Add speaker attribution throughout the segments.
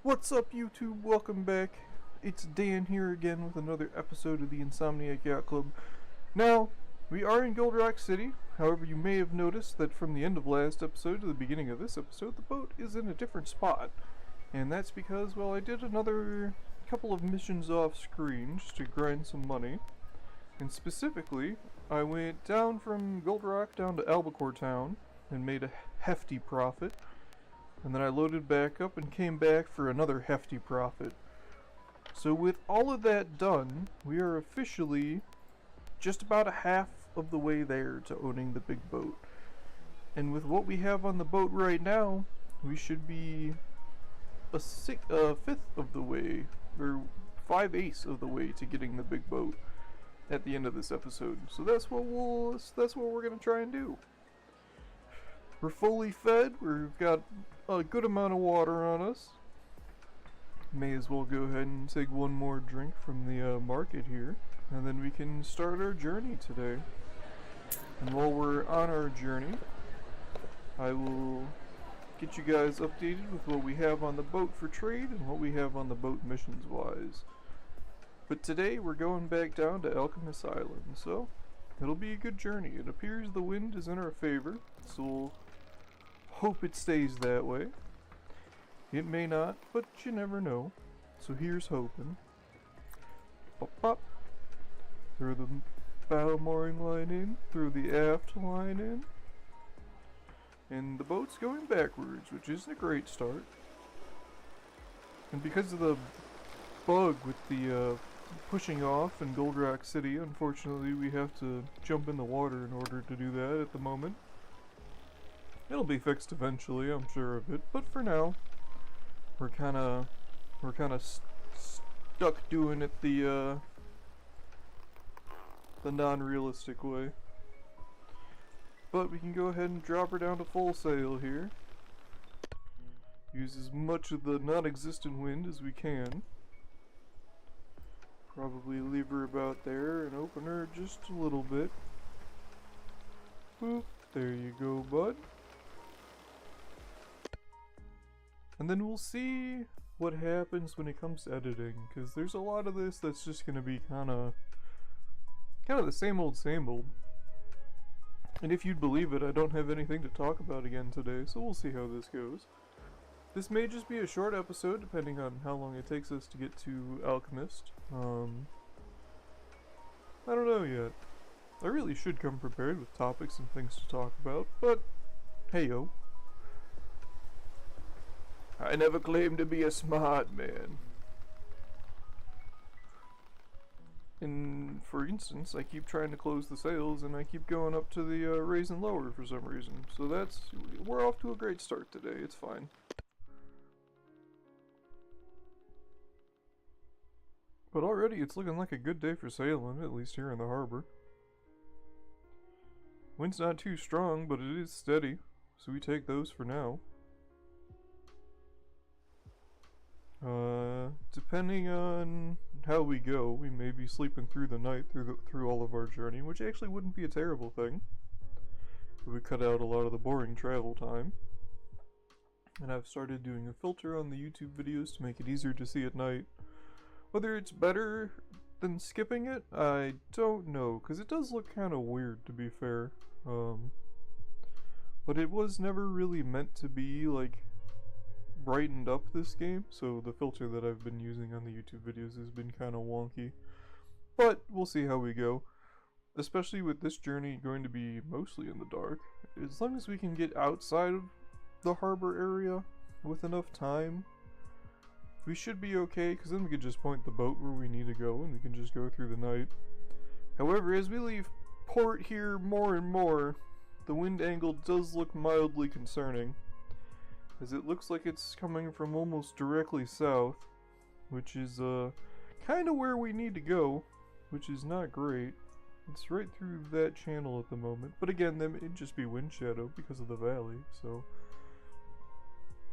Speaker 1: What's up, YouTube? Welcome back. It's Dan here again with another episode of the Insomniac Yacht Club. Now, we are in Gold Rock City. However, you may have noticed that from the end of last episode to the beginning of this episode, the boat is in a different spot. And that's because, well, I did another couple of missions off screen just to grind some money. And specifically, I went down from Gold Rock down to Albacore Town and made a hefty profit. And then I loaded back up and came back for another hefty profit. So with all of that done, we are officially just about a half of the way there to owning the big boat. And with what we have on the boat right now, we should be a fifth of the way, or 5/8 of the way to getting the big boat at the end of this episode. So that's what we're gonna try and do. We're fully fed, we've got a good amount of water on us. May as well go ahead and take one more drink from the market here, and then we can start our journey today. And while we're on our journey, I will get you guys updated with what we have on the boat for trade and what we have on the boat missions wise. But today we're going back down to Alchemist Island, so it'll be a good journey. It appears the wind is in our favor, so we'll hope it stays that way. It may not, but you never know. So here's hoping. Pop pop. Throw the bow mooring line in, throw the aft line in. And the boat's going backwards, which isn't a great start. And because of the bug with the pushing off in Gold Rock City, unfortunately we have to jump in the water in order to do that at the moment. It'll be fixed eventually, I'm sure of it, but for now, we're kind of stuck doing it the non-realistic way. But we can go ahead and drop her down to full sail here. Use as much of the non-existent wind as we can. Probably leave her about there and open her just a little bit. Boop, there you go, bud. And then we'll see what happens when it comes to editing, because there's a lot of this that's just going to be kind of the same old. And if you'd believe it, I don't have anything to talk about again today, so we'll see how this goes. This may just be a short episode, depending on how long it takes us to get to Alchemist. I don't know yet. I really should come prepared with topics and things to talk about, but hey-yo. I never claimed to be a smart man. And for instance, I keep trying to close the sails and I keep going up to the raise and lower for some reason. So we're off to a great start today, it's fine. But already it's looking like a good day for sailing, at least here in the harbor. Wind's not too strong, but it is steady, so we take those for now. Depending on how we go, we may be sleeping through the night through all of our journey, which actually wouldn't be a terrible thing. It would cut out a lot of the boring travel time. And I've started doing a filter on the YouTube videos to make it easier to see at night. Whether it's better than skipping it, I don't know, because it does look kind of weird, to be fair. But it was never really meant to be, like, brightened up this game, so the filter that I've been using on the YouTube videos has been kind of wonky. But we'll see how we go. Especially with this journey going to be mostly in the dark. As long as we can get outside of the harbor area with enough time, we should be okay, because then we can just point the boat where we need to go and we can just go through the night. However, as we leave port here more and more, the wind angle does look mildly concerning, as it looks like it's coming from almost directly south, which is kind of where we need to go, which is not great. It's right through that channel at the moment, but again, that may just be wind shadow because of the valley, so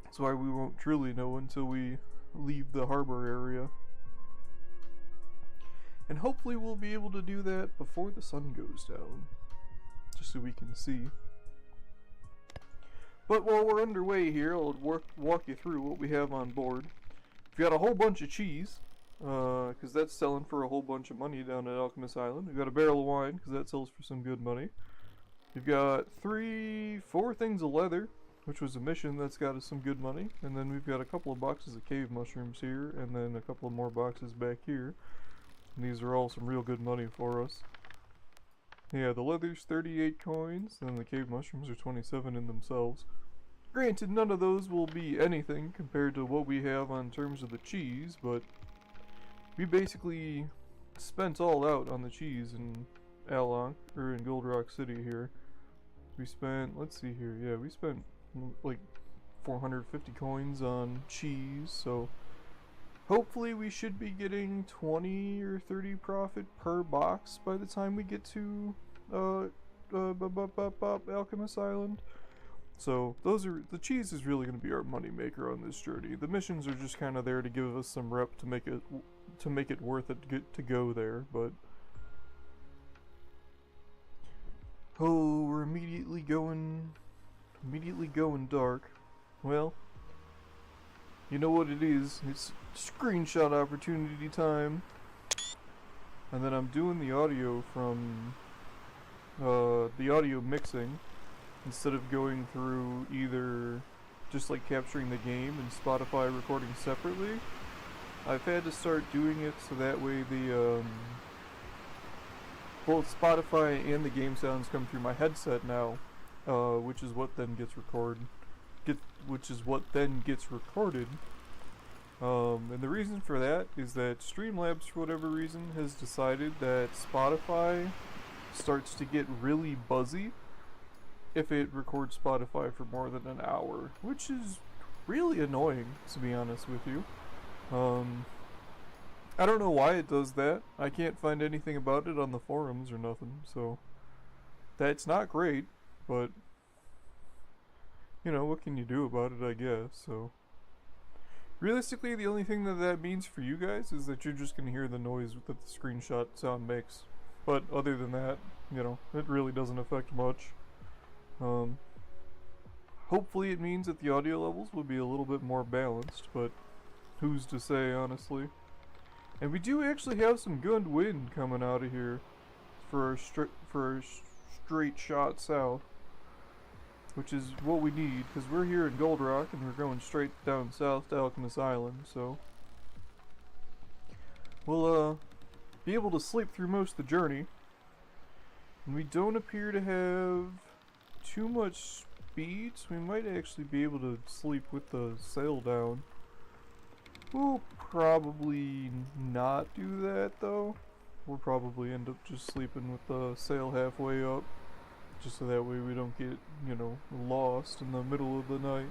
Speaker 1: that's why we won't truly know until we leave the harbor area. And hopefully we'll be able to do that before the sun goes down, just so we can see. But while we're underway here, I'll walk you through what we have on board. we've got a whole bunch of cheese, because that's selling for a whole bunch of money down at Alchemist Island. We've got a barrel of wine, because that sells for some good money. We've got 4 things of leather, which was a mission that's got us some good money. And then we've got a couple of boxes of cave mushrooms here, and then a couple of more boxes back here. And these are all some real good money for us. Yeah, the leather's 38 coins, and the cave mushrooms are 27 in themselves. Granted, none of those will be anything compared to what we have on terms of the cheese, but we basically spent all out on the cheese in Along, or in Gold Rock City here. We spent, let's see here, yeah, we spent like 450 coins on cheese, so hopefully we should be getting 20 or 30 profit per box by the time we get to Alchemist Island. So the cheese is really going to be our money maker on this journey. The missions are just kind of there to give us some rep to make it worth it to go there, but oh, we're immediately going dark. Well, you know what it is. It's screenshot opportunity time. And then I'm doing the audio from the audio mixing instead of going through either just like capturing the game and Spotify recording separately. I've had to start doing it so that way the both Spotify and the game sounds come through my headset now, which is what then gets recorded. And the reason for that is that Streamlabs, for whatever reason, has decided that Spotify starts to get really buzzy if it records Spotify for more than an hour, which is really annoying, to be honest with you. I don't know why it does that. I can't find anything about it on the forums or nothing, so that's not great, but you know, what can you do about it, I guess. So realistically, the only thing that means for you guys is that you're just going to hear the noise that the screenshot sound makes. But other than that, you know, it really doesn't affect much. Hopefully it means that the audio levels will be a little bit more balanced, but who's to say, honestly. And we do actually have some good wind coming out of here for a straight shot south, which is what we need, because we're here in Gold Rock and we're going straight down south to Alchemist Island, so we'll be able to sleep through most of the journey. And we don't appear to have too much speed, so we might actually be able to sleep with the sail down. We'll probably not do that though. We'll probably end up just sleeping with the sail halfway up, just so that way we don't get, you know, lost in the middle of the night,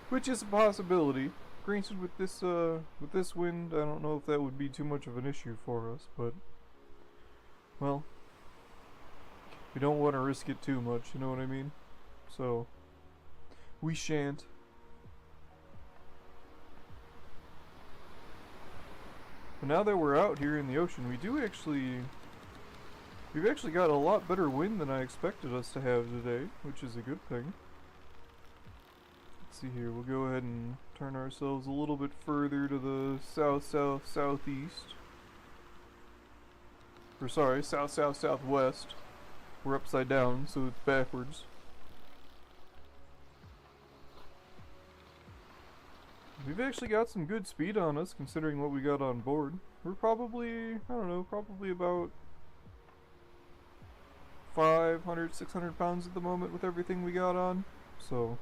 Speaker 1: which is a possibility. Granted, with this wind, I don't know if that would be too much of an issue for us, but well, we don't want to risk it too much, you know what I mean? So we shan't. But now that we're out here in the ocean, we've actually got a lot better wind than I expected us to have today, which is a good thing. Let's see here, we'll go ahead and turn ourselves a little bit further to the south-south-southeast. Or sorry, south-south-southwest. We're upside down, so it's backwards. We've actually got some good speed on us, considering what we got on board. We're probably, I don't know, probably about 500, 600 pounds at the moment with everything we got on, so.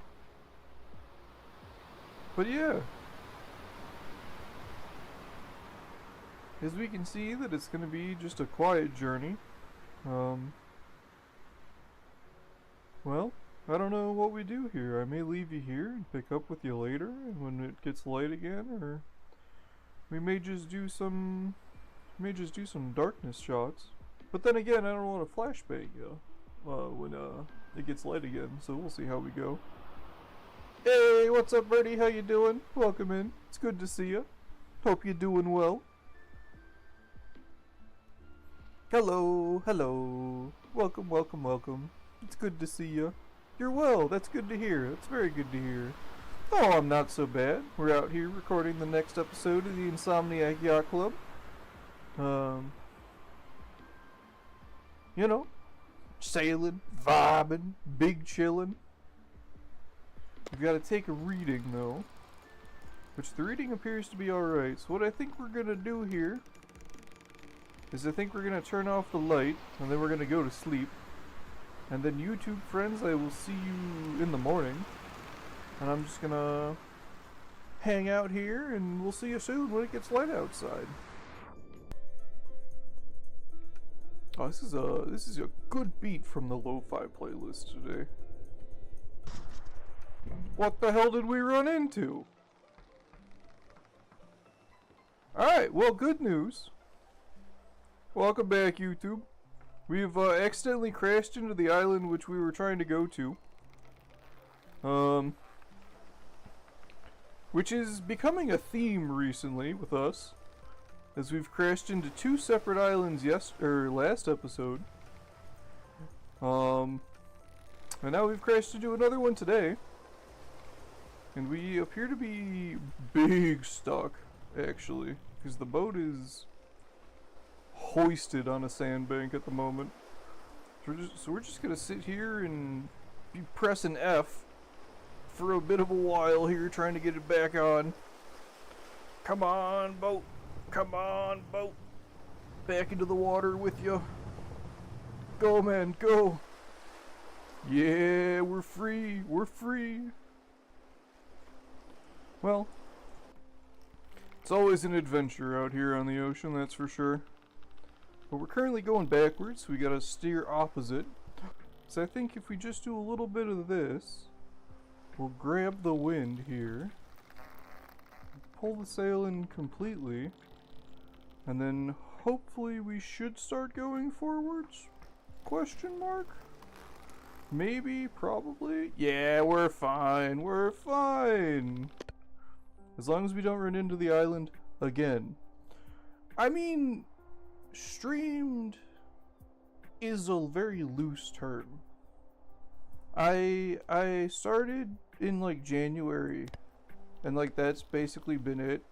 Speaker 1: But yeah. As we can see that it's going to be just a quiet journey. Well, I don't know what we do here. I may leave you here and pick up with you later and when it gets light again, or we may just do some darkness shots. But then again, I don't want to flashbang you when it gets light again, so we'll see how we go. Hey, what's up, Birdie? How you doing? Welcome in. It's good to see you. Hope you're doing well. Hello, hello. Welcome, welcome, welcome. It's good to see you. You're well. That's good to hear. That's very good to hear. Oh, I'm not so bad. We're out here recording the next episode of the Insomniac Yacht Club. You know, sailing, vibing, big chillin'. We've got to take a reading though, which the reading appears to be alright. So what I think we're gonna do here is I think we're gonna turn off the light and then we're gonna go to sleep. And then YouTube friends, I will see you in the morning. And I'm just gonna hang out here and we'll see you soon when it gets light outside. Oh, this is a good beat from the lo-fi playlist today. What the hell did we run into? Alright, well, good news. Welcome back, YouTube. We've accidentally crashed into the island which we were trying to go to. Which is becoming a theme recently with us, as we've crashed into two separate islands last episode. And now we've crashed into another one today. And we appear to be big stuck, actually, because the boat is hoisted on a sandbank at the moment. So we're just gonna sit here and be pressing F for a bit of a while here, trying to get it back on. Come on, boat. Come on, boat. Back into the water with you. Go, man, go. Yeah, we're free. We're free. Well, it's always an adventure out here on the ocean, that's for sure. But we're currently going backwards, so we gotta steer opposite. So I think if we just do a little bit of this, we'll grab the wind here, pull the sail in completely, and then hopefully we should start going forwards? Question mark? Maybe, probably? Yeah, we're fine, we're fine! As long as we don't run into the island again. I mean, streamed is a very loose term. I started in like January, and like that's basically been it.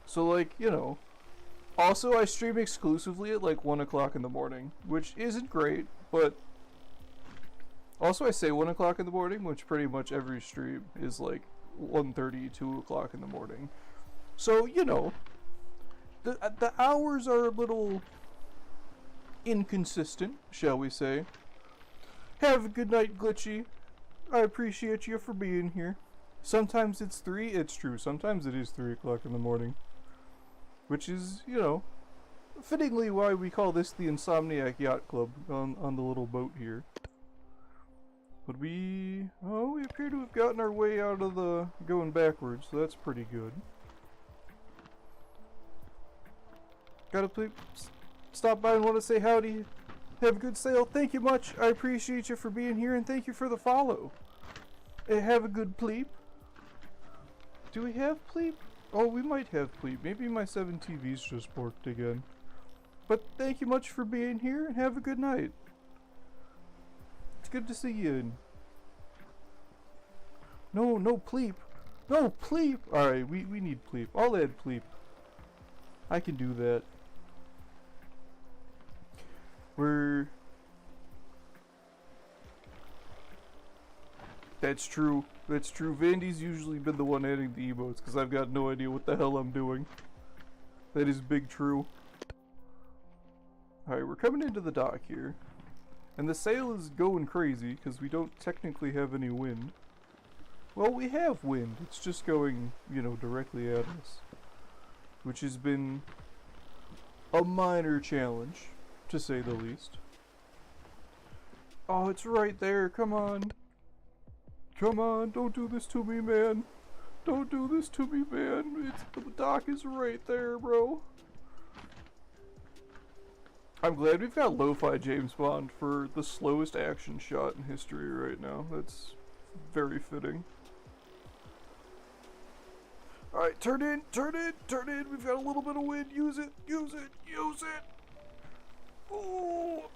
Speaker 1: So like, you know, also I stream exclusively at like 1 o'clock in the morning, which isn't great, but also I say 1 o'clock in the morning, which pretty much every stream is like 1:30, 2 o'clock in the morning. So, you know, the hours are a little inconsistent, shall we say. Have a good night, Glitchy. I appreciate you for being here. Sometimes it's 3, it's true. Sometimes it is 3 o'clock in the morning. Which is, you know, fittingly why we call this the Insomniac Yacht Club on the little boat here. But we appear to have gotten our way out of the going backwards, so that's pretty good. Gotta please stop by and want to say howdy. Have a good sail. Thank you much. I appreciate you for being here, and thank you for the follow. Have a good pleep. Do we have pleep? Oh, we might have pleep. Maybe my 7 TVs just worked again. But thank you much for being here, and have a good night. It's good to see you. No pleep. No pleep. Alright, we need pleep. I'll add pleep. I can do that. That's true. That's true. Vandy's usually been the one adding the emotes because I've got no idea what the hell I'm doing. That is big true. Alright, we're coming into the dock here. And the sail is going crazy because we don't technically have any wind. Well, we have wind. It's just going, you know, directly at us. Which has been a minor challenge, to say the least. Oh, it's right there. Come on. Come on. Don't do this to me, man. Don't do this to me, man. The dock is right there, bro. I'm glad we've got lo-fi James Bond for the slowest action shot in history right now. That's very fitting. Alright, turn in, turn in, turn in. We've got a little bit of wind. Use it, use it, use it. Oh.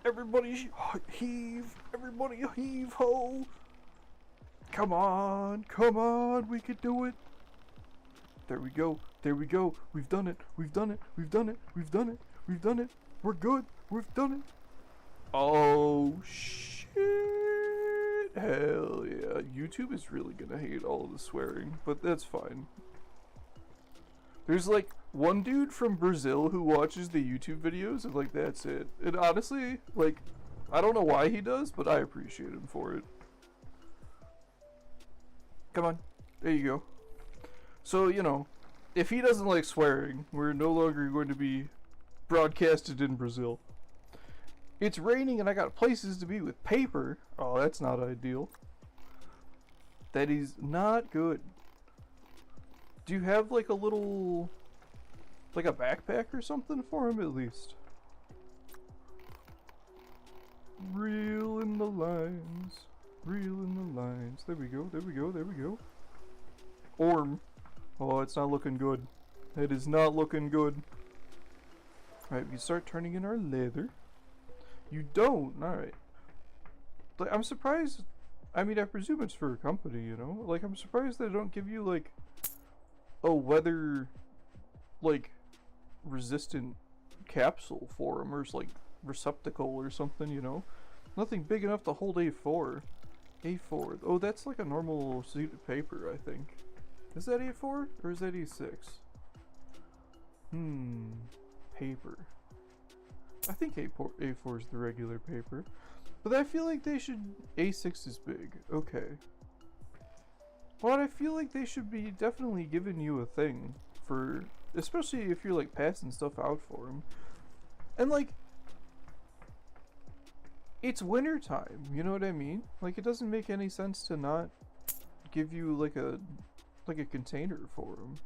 Speaker 1: Everybody heave. Everybody heave ho. Come on, come on, we can do it. There we go, there we go. We've done it, we've done it, we've done it, we've done it, we've done it. We're good, we've done it. Oh, shit. Hell yeah. YouTube is really gonna hate all of the swearing, but that's fine. There's like one dude from Brazil who watches the YouTube videos and like that's it. And honestly, like, I don't know why he does, but I appreciate him for it. Come on. There you go. So, you know, if he doesn't like swearing, we're no longer going to be broadcasted in Brazil. It's raining and I got places to be with paper. Oh, that's not ideal. That is not good. Do you have like a little, like a backpack or something for him at least? Reel in the lines. Reel in the lines. There we go, there we go, there we go. Orm. Oh, it's not looking good. It is not looking good. Alright, we can start turning in our leather. You don't? Alright. Like, I'm surprised. I mean, I presume it's for a company, you know? Like, I'm surprised they don't give you, like, a weather, like, resistant capsule for them, or like, receptacle or something, you know? Nothing big enough to hold A4. A4. Oh, that's like a normal sheet of paper, I think. Is that A4? Or is that A6? Paper. I think A4 is the regular paper. But I feel like they should... A6 is big. Okay. But I feel like they should be definitely giving you a thing for... Especially if you're like passing stuff out for them. And like... It's winter time, you know what I mean? Like, it doesn't make any sense to not give you like a container for them.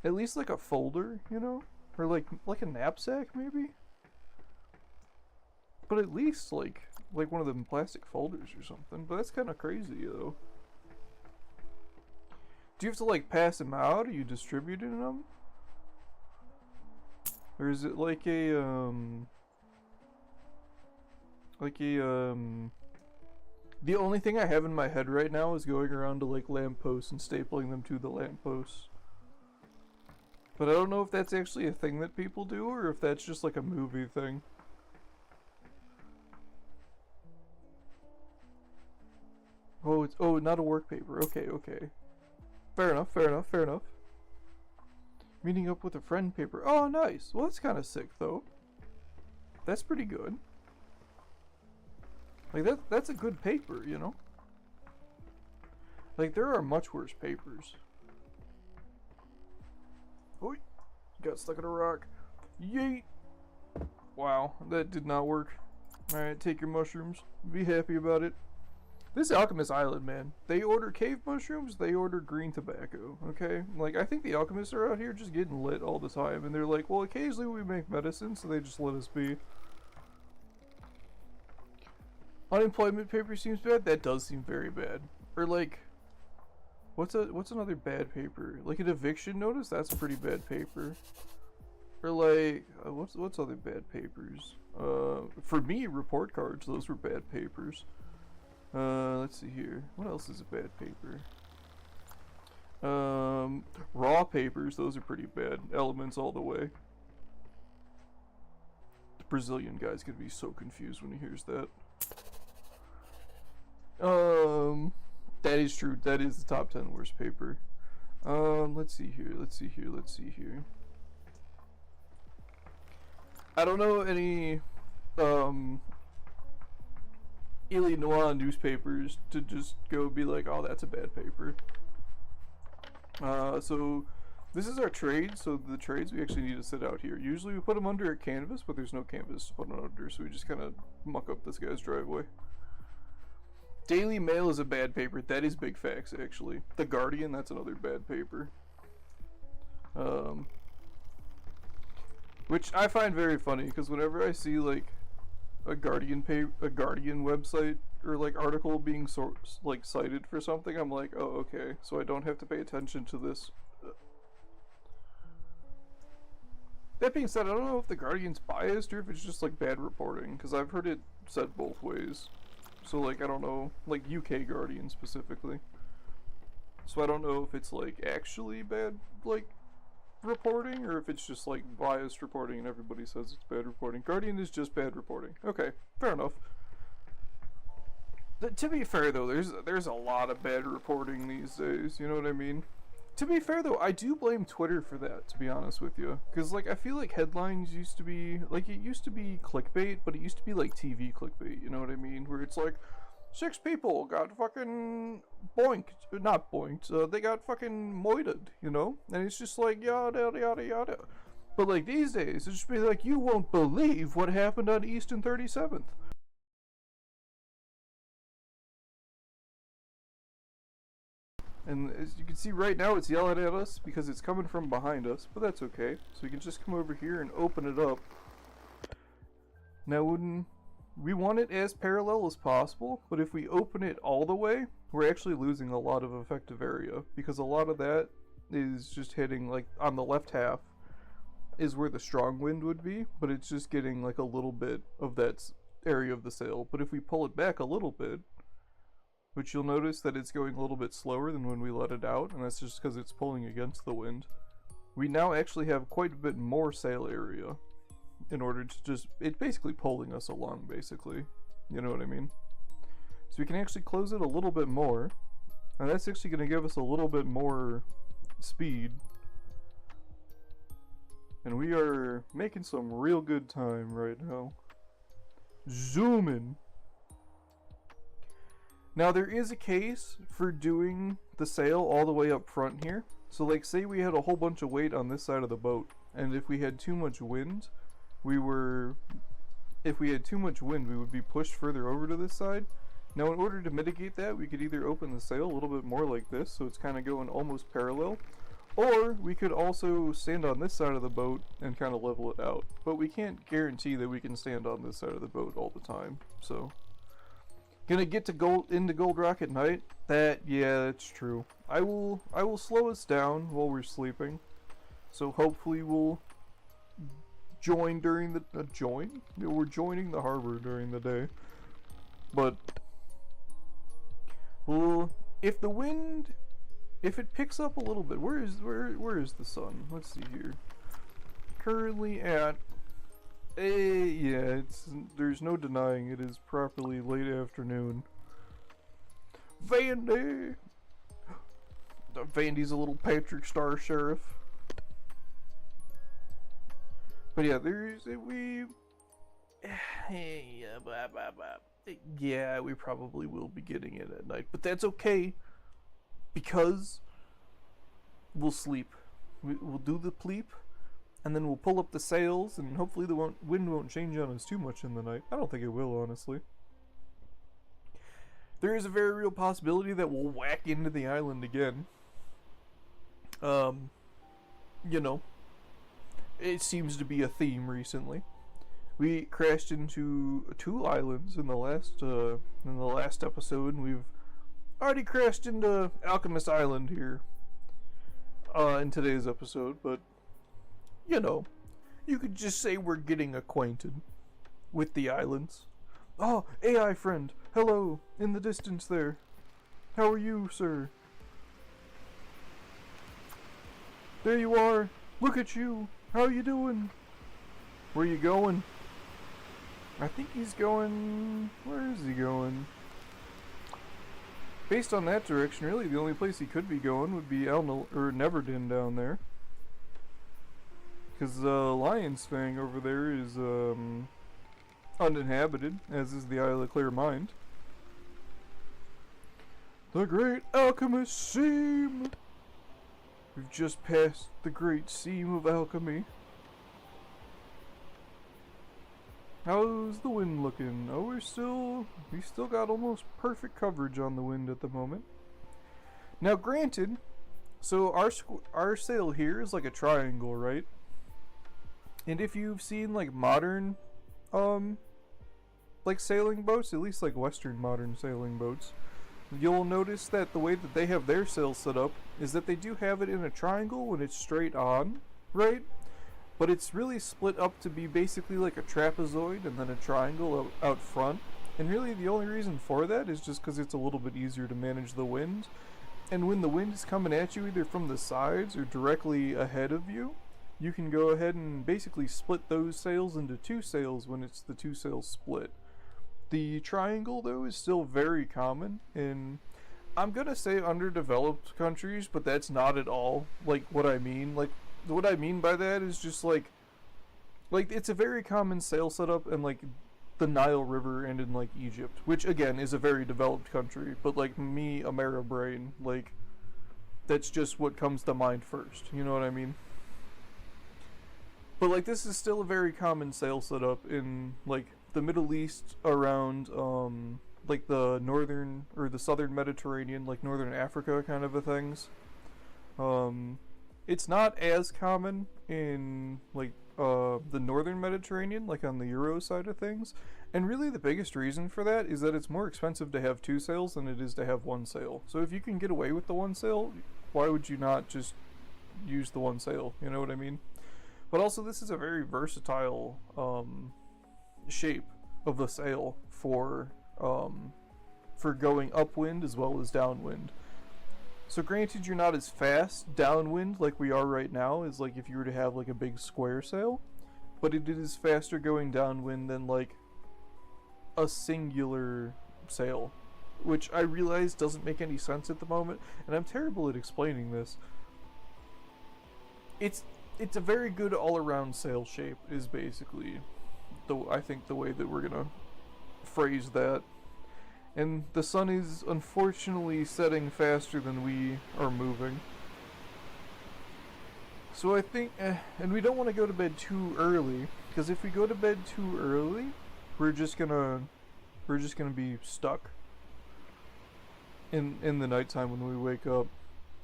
Speaker 1: At least like a folder, you know? Or like a knapsack maybe? But at least like one of them plastic folders or something. But that's kind of crazy though. Do you have to like pass them out? Are you distributing them? Or is it like a the only thing I have in my head right now is going around to like lampposts and stapling them to the lampposts. But I don't know if that's actually a thing that people do or if that's just like a movie thing. Oh, it's not a work paper. Okay, okay. Fair enough, fair enough, fair enough. Meeting up with a friend paper. Oh, nice. Well, that's kind of sick though. That's pretty good. Like that's a good paper, you know? Like there are much worse papers. Oh, got stuck in a rock. Yeet! Wow, that did not work. Alright, take your mushrooms. Be happy about it. This Alchemist Island, man. They order cave mushrooms, they order green tobacco, okay? Like, I think the alchemists are out here just getting lit all the time, and they're like, well, occasionally we make medicine, so they just let us be. Unemployment paper seems bad? That does seem very bad. Or like, what's another bad paper? Like an eviction notice? That's a pretty bad paper. Or like, what's other bad papers? For me, report cards, those were bad papers. Let's see here. What else is a bad paper? Raw papers, those are pretty bad. Elements all the way. The Brazilian guy's gonna be so confused when he hears that. That is true. That is the top 10 worst paper. Let's see here. Let's see here. Let's see here. I don't know any, Illinois newspapers to just go be like, oh, that's a bad paper. So this is our trade. So the trades we actually need to sit out here. Usually we put them under a canvas, but there's no canvas to put them under, so we just kind of muck up this guy's driveway. Daily Mail is a bad paper. That is big facts, actually. The Guardian, that's another bad paper. Which I find very funny, because whenever I see, like, a Guardian website, or, like, article being cited for something, I'm like, oh, okay, so I don't have to pay attention to this. That being said, I don't know if the Guardian's biased, or if it's just, like, bad reporting, because I've heard it said both ways. So like, I don't know, like UK Guardian specifically. So I don't know if it's like actually bad, like, reporting, or if it's just like biased reporting and everybody says it's bad reporting. Guardian is just bad reporting. Okay, fair enough. To be fair though, there's a lot of bad reporting these days, you know what I mean? To be fair though, I do blame Twitter for that, to be honest with you. Because like, I feel like headlines used to be, like, it used to be clickbait, but it used to be like TV clickbait, you know what I mean? Where it's like, 6 people got fucking boinked, not boinked, they got fucking moited, you know? And it's just like, yada yada yada yada. But like these days, it's just be like, you won't believe what happened on East and 37th. And as you can see right now, it's yelling at us because it's coming from behind us, but that's okay. So we can just come over here and open it up. Now, we want it as parallel as possible, but if we open it all the way, we're actually losing a lot of effective area, because a lot of that is just hitting, like, on the left half is where the strong wind would be, but it's just getting, like, a little bit of that area of the sail. But if we pull it back a little bit, which you'll notice that it's going a little bit slower than when we let it out, and that's just because it's pulling against the wind. We now actually have quite a bit more sail area in order to just, it's basically pulling us along, basically. You know what I mean? So we can actually close it a little bit more, and that's actually going to give us a little bit more speed. And we are making some real good time right now. Zooming. Now there is a case for doing the sail all the way up front here. So like, say we had a whole bunch of weight on this side of the boat, and if we had too much wind, we would be pushed further over to this side. Now in order to mitigate that, we could either open the sail a little bit more like this, so it's kind of going almost parallel, or we could also stand on this side of the boat and kind of level it out. But we can't guarantee that we can stand on this side of the boat all the time, so. Gonna get to into Gold Rock at night? Yeah, that's true. I will slow us down while we're sleeping. So hopefully we'll join during the, join? Yeah, we're joining the harbor during the day. But, well, if the wind, if it picks up a little bit, where is the sun? Let's see here. Currently at, yeah, there's no denying it is properly late afternoon. Vandy! Vandy's a little Patrick Star Sheriff. But yeah, yeah, we probably will be getting it at night, but that's okay, because we'll sleep. We'll do the pleep, and then we'll pull up the sails, and hopefully the wind won't change on us too much in the night. I don't think it will, honestly. There is a very real possibility that we'll whack into the island again. You know, it seems to be a theme recently. We crashed into 2 islands in the last episode, and we've already crashed into Alchemist Island here in today's episode, but you know, you could just say we're getting acquainted with the islands. Oh, AI friend, hello, in the distance there. How are you, sir? There you are. Look at you. How are you doing? Where you going? I think he's going... Where is he going? Based on that direction, really, the only place he could be going would be Neverdin down there. Because Lion's Fang over there is uninhabited, as is the Isle of Clear Mind. The Great Alchemist Seam! We've just passed the Great Seam of Alchemy. How's the wind looking? Oh, we still got almost perfect coverage on the wind at the moment. Now granted, so our sail here is like a triangle, right? And if you've seen like modern like sailing boats, at least like Western modern sailing boats, you'll notice that the way that they have their sails set up is that they do have it in a triangle when it's straight on, right? But it's really split up to be basically like a trapezoid and then a triangle out front. And really the only reason for that is just because it's a little bit easier to manage the wind. And when the wind is coming at you either from the sides or directly ahead of you, you can go ahead and basically split those sails into two sails when it's the two sails split. The triangle, though, is still very common in, I'm gonna say, underdeveloped countries, but that's not at all like what I mean. Like, what I mean by that is just like it's a very common sail setup in like the Nile River and in like Egypt, which again is a very developed country, but like me, Amera brain, like that's just what comes to mind first, you know what I mean? But like this is still a very common sail setup in like the Middle East around like the northern or the southern Mediterranean, like northern Africa kind of a things. It's not as common in like the northern Mediterranean, like on the Euro side of things. And really the biggest reason for that is that it's more expensive to have two sails than it is to have one sail. So if you can get away with the one sail, why would you not just use the one sail? You know what I mean? But also this is a very versatile shape of the sail for going upwind as well as downwind. So granted, you're not as fast downwind like we are right now as like if you were to have like a big square sail, but it is faster going downwind than like a singular sail, which I realize doesn't make any sense at the moment, and I'm terrible at explaining this. It's a very good all-around sail shape is basically I think the way that we're gonna phrase that. And the sun is unfortunately setting faster than we are moving. So I think, and we don't want to go to bed too early, because if we go to bed too early, we're just gonna be stuck in the nighttime when we wake up.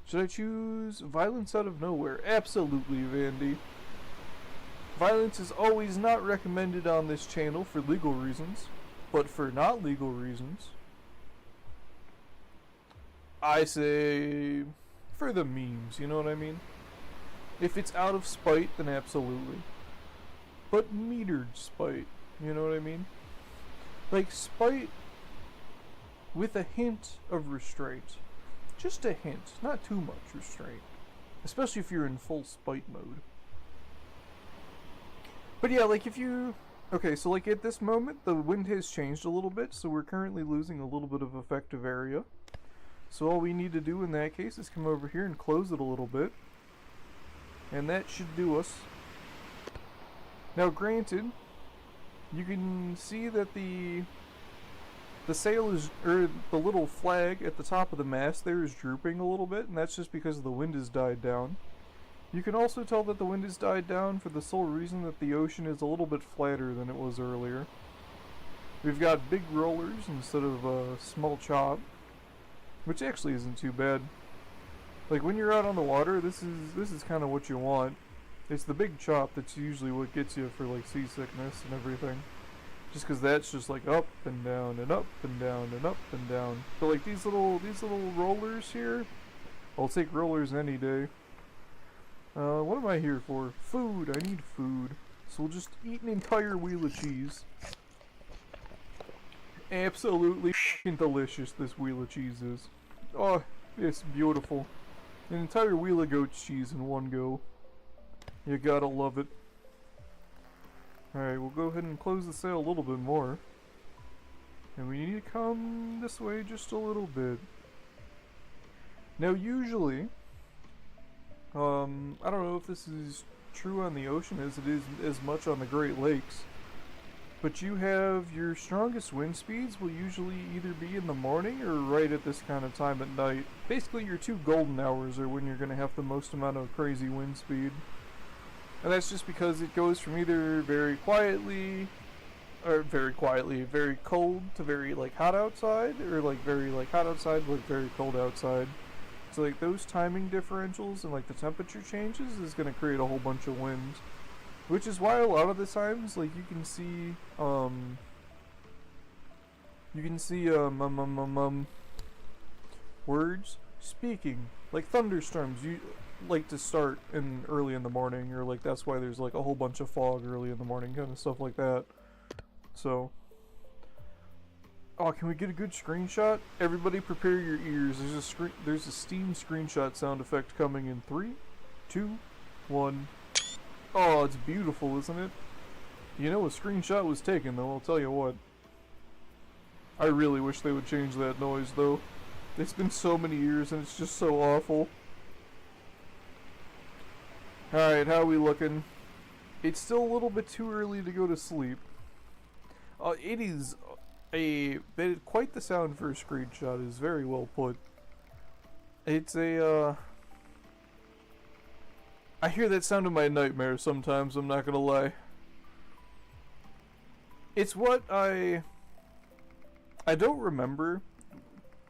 Speaker 1: Should I choose violence out of nowhere? Absolutely, Vandy. Violence is always not recommended on this channel for legal reasons, but for not legal reasons, I say for the memes, you know what I mean? If it's out of spite, then absolutely. But metered spite, you know what I mean? Like spite with a hint of restraint. Just a hint, not too much restraint. Especially if you're in full spite mode. But yeah, like if you... Okay, so like at this moment, the wind has changed a little bit, so we're currently losing a little bit of effective area. So all we need to do in that case is come over here and close it a little bit. And that should do us. Now granted, you can see that the sail is, or the little flag at the top of the mast there is drooping a little bit, and that's just because the wind has died down. You can also tell that the wind has died down for the sole reason that the ocean is a little bit flatter than it was earlier. We've got big rollers instead of a small chop, which actually isn't too bad. Like when you're out on the water, this is kind of what you want. It's the big chop that's usually what gets you for like seasickness and everything. Just because that's just like up and down and up and down and up and down. But like these little rollers here, I'll take rollers any day. What am I here for? Food. I need food. So we'll just eat an entire wheel of cheese. Absolutely fucking delicious this wheel of cheese is. Oh, it's beautiful. An entire wheel of goat cheese in one go. You gotta love it. Alright, we'll go ahead and close the sail a little bit more. And we need to come this way just a little bit. Now usually, I don't know if this is true on the ocean as it is as much on the Great Lakes, but you have your strongest wind speeds will usually either be in the morning or right at this kind of time at night. Basically your two golden hours are when you're going to have the most amount of crazy wind speed. And that's just because it goes from either very cold to very like hot outside, or like very like hot outside but like very cold outside. So like those timing differentials and like the temperature changes is going to create a whole bunch of wind. Which is why a lot of the times, like, you can see, words speaking. Like thunderstorms, you like to start early in the morning, or like that's why there's like a whole bunch of fog early in the morning, kind of stuff like that. So, Oh, can we get a good screenshot? Everybody prepare your ears. There's a Steam screenshot sound effect coming in 3, 2, 1. Oh, it's beautiful, isn't it? You know a screenshot was taken though, I'll tell you what. I really wish they would change that noise though. It's been so many years and it's just so awful. Alright, how are we looking? It's still a little bit too early to go to sleep. It is quite the sound for a screenshot, is very well put. It's I hear that sound in my nightmares sometimes, I'm not gonna lie. It's what I don't remember.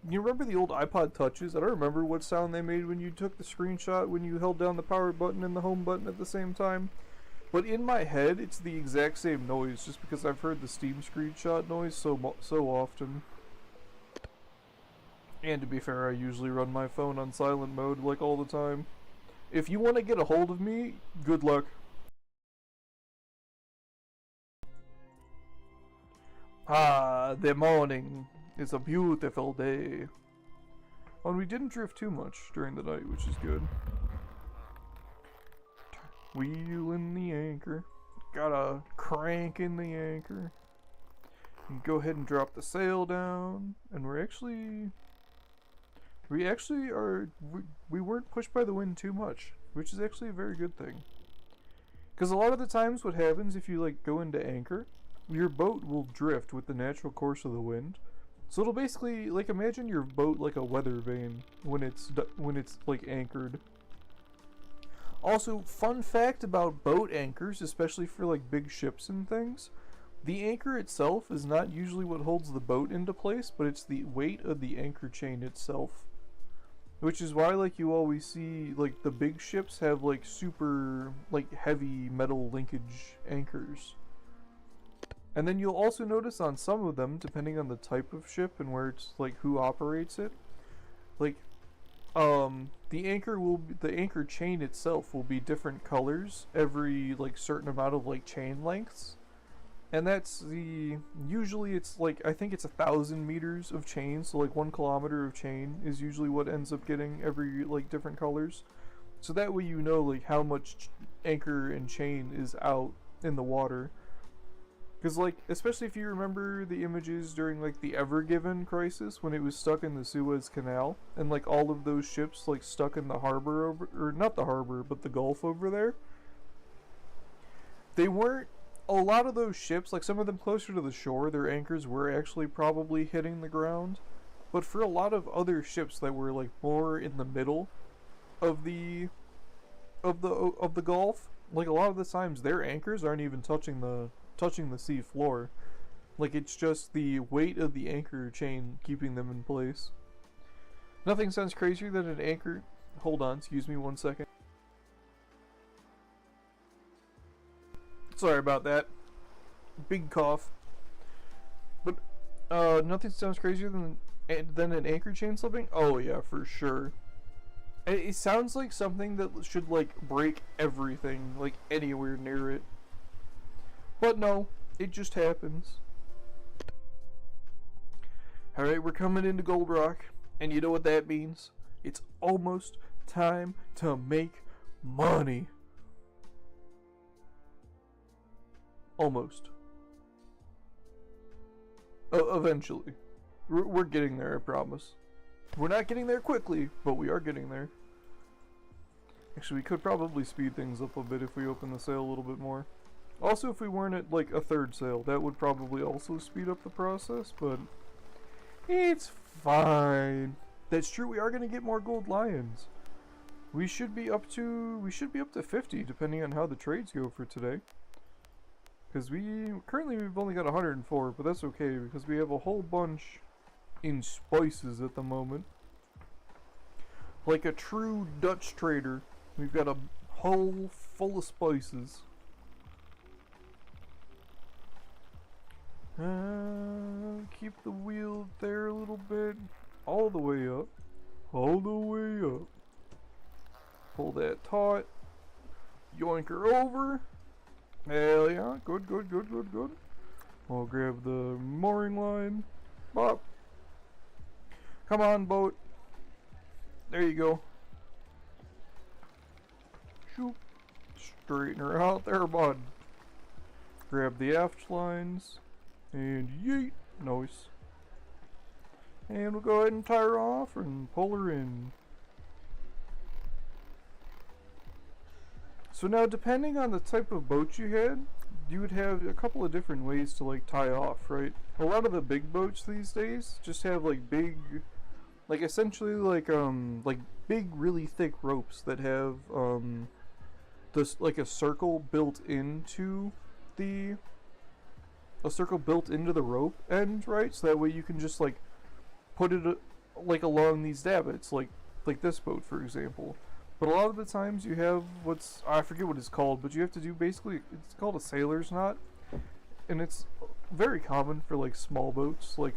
Speaker 1: You remember the old iPod Touches? I don't remember what sound they made when you took the screenshot, when you held down the power button and the home button at the same time. But in my head, it's the exact same noise, just because I've heard the Steam screenshot noise so often. And to be fair, I usually run my phone on silent mode, like, all the time. If you want to get a hold of me, good luck. Ah, the morning is a beautiful day. And we didn't drift too much during the night, which is good. Wheeling the anchor. Gotta crank in the anchor. And go ahead and drop the sail down. And we weren't pushed by the wind too much, which is actually a very good thing. Because a lot of the times what happens if you like go into anchor, your boat will drift with the natural course of the wind. So it'll basically, like, imagine your boat like a weather vane when it's like anchored. Also, fun fact about boat anchors, especially for like big ships and things, the anchor itself is not usually what holds the boat into place, but it's the weight of the anchor chain itself. Which is why, like, you always see, like, the big ships have, like, super, like, heavy metal linkage anchors. And then you'll also notice on some of them, depending on the type of ship and where it's, like, who operates it, like, the anchor chain itself will be different colors every, like, certain amount of, like, chain lengths. And that's usually it's like, I think it's 1,000 meters of chain, so like 1 kilometer of chain is usually what ends up getting every, like, different colors. So that way you know, like, how much anchor and chain is out in the water. Because, like, especially if you remember the images during, like, the Ever Given crisis, when it was stuck in the Suez Canal, and, like, all of those ships, like, stuck in the harbor over, or not the harbor, but the Gulf over there. They weren't, a lot of those ships, like, some of them closer to the shore, their anchors were actually probably hitting the ground. But for a lot of other ships that were, like, more in the middle of the Gulf, like, a lot of the times their anchors aren't even touching the sea floor. Like, it's just the weight of the anchor chain keeping them in place. Nothing sounds crazier than an anchor. Hold on, excuse me 1 second. Sorry about that. Big cough. But nothing sounds crazier than an anchor chain slipping. Oh yeah, for sure. It sounds like something that should, like, break everything, like, anywhere near it. But no, it just happens. Alright, we're coming into Gold Rock, and you know what that means? It's almost time to make money. Almost. Eventually. We're getting there, I promise. We're not getting there quickly, but we are getting there. Actually, we could probably speed things up a bit if we open the sail a little bit more. Also, if we weren't at, like, a third sail, that would probably also speed up the process, but it's fine. That's true, we are going to get more gold lions. We should be up to 50, depending on how the trades go for today. Because currently we've only got 104, but that's okay, because we have a whole bunch in spices at the moment. Like a true Dutch trader, we've got a hull full of spices. Keep the wheel there a little bit. All the way up. All the way up. Pull that taut. Yoink her over. Hell yeah. Good, good, good, good, good. We'll grab the mooring line. Bob. Come on, boat. There you go. Shoot. Straighten her out there, bud. Grab the aft lines. And yeet. Nice. And we'll go ahead and tie her off and pull her in. So now, depending on the type of boat you had, you would have a couple of different ways to like tie off, right? A lot of the big boats these days just have like big, like essentially like big really thick ropes that have this like a circle built into the rope end, right? So that way you can just like put it like along these davits, like this boat for example. But a lot of the times you have I forget what it's called, but you have to do basically, it's called a sailor's knot. And it's very common for like small boats, like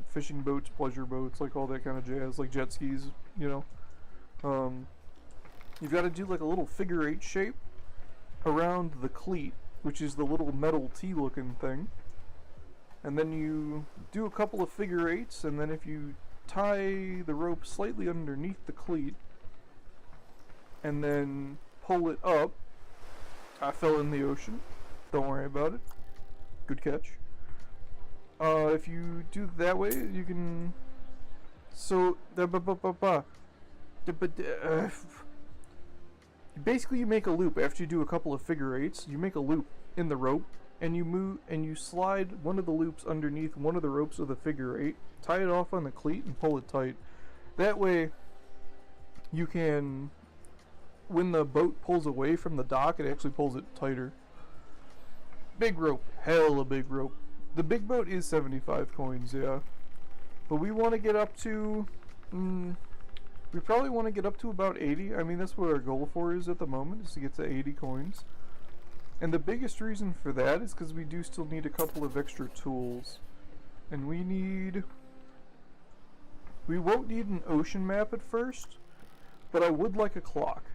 Speaker 1: fishing boats, pleasure boats, like all that kind of jazz, like jet skis, you know. You've got to do like a little figure 8 shape around the cleat, which is the little metal T looking thing. And then you do a couple of figure 8s, and then if you tie the rope slightly underneath the cleat, and then pull it up. I fell in the ocean. Don't worry about it. Good catch. If you do it that way, you can. So basically, you make a loop after you do a couple of figure 8s. You make a loop in the rope, and you move and you slide one of the loops underneath one of the ropes of the figure 8. Tie it off on the cleat and pull it tight. That way, you can. When the boat pulls away from the dock, it actually pulls it tighter. Big rope. Hella big rope. The big boat is 75 coins, yeah. But we want to get up to... we probably want to get up to about 80. I mean, that's what our goal for is at the moment, is to get to 80 coins. And the biggest reason for that is because we do still need a couple of extra tools. And we need... We won't need an ocean map at first, but I would like a clock.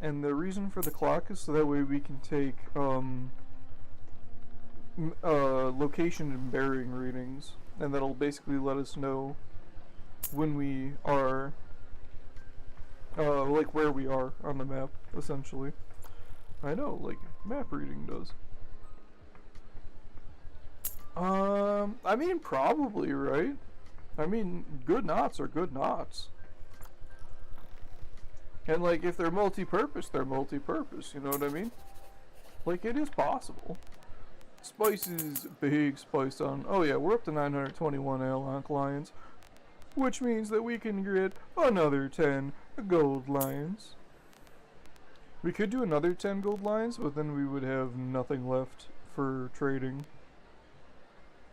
Speaker 1: And the reason for the clock is so that way we can take location and bearing readings, and that'll basically let us know when we are like where we are on the map, essentially. I know, like map reading does. I mean, probably, right? I mean, good knots are good knots. And like, if they're multi-purpose, they're multi-purpose, you know what I mean? Like, it is possible. Spice is big spice on... Oh yeah, we're up to 921 Alonk lions, which means that we can get another 10 gold lions. We could do another 10 gold lions, but then we would have nothing left for trading.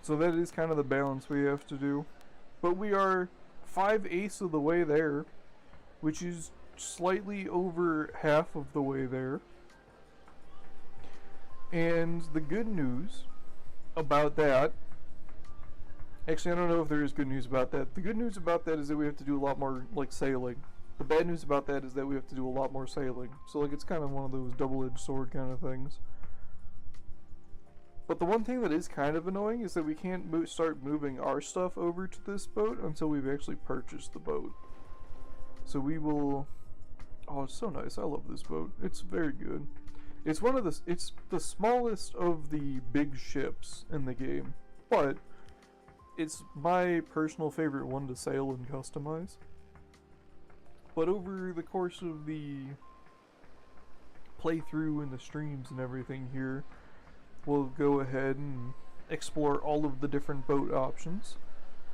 Speaker 1: So that is kind of the balance we have to do. But we are 5/8 of the way there, which is slightly over half of the way there. And the good news about that, actually I don't know if there is good news about that. The good news about that is that we have to do a lot more like sailing. The bad news about that is that we have to do a lot more sailing. So like, it's kind of one of those double-edged sword kind of things. But the one thing that is kind of annoying is that we can't start moving our stuff over to this boat until we've actually purchased the boat. So we will... Oh, it's so nice. I love this boat. It's very good. It's the smallest of the big ships in the game, but it's my personal favorite one to sail and customize. But over the course of the playthrough and the streams and everything here, we'll go ahead and explore all of the different boat options.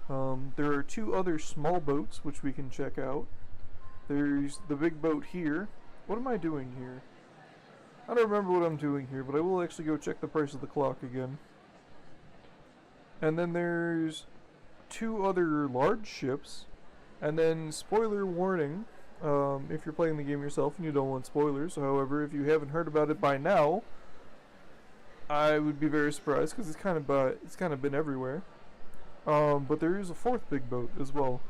Speaker 1: There are 2 other small boats which we can check out. There's the big boat here. What am I doing here? I don't remember what I'm doing here, but I will actually go check the price of the clock again. And then there's 2 other large ships. And then, spoiler warning, if you're playing the game yourself and you don't want spoilers, however, if you haven't heard about it by now, I would be very surprised, because it's kind of been everywhere. But there is a 4th big boat as well.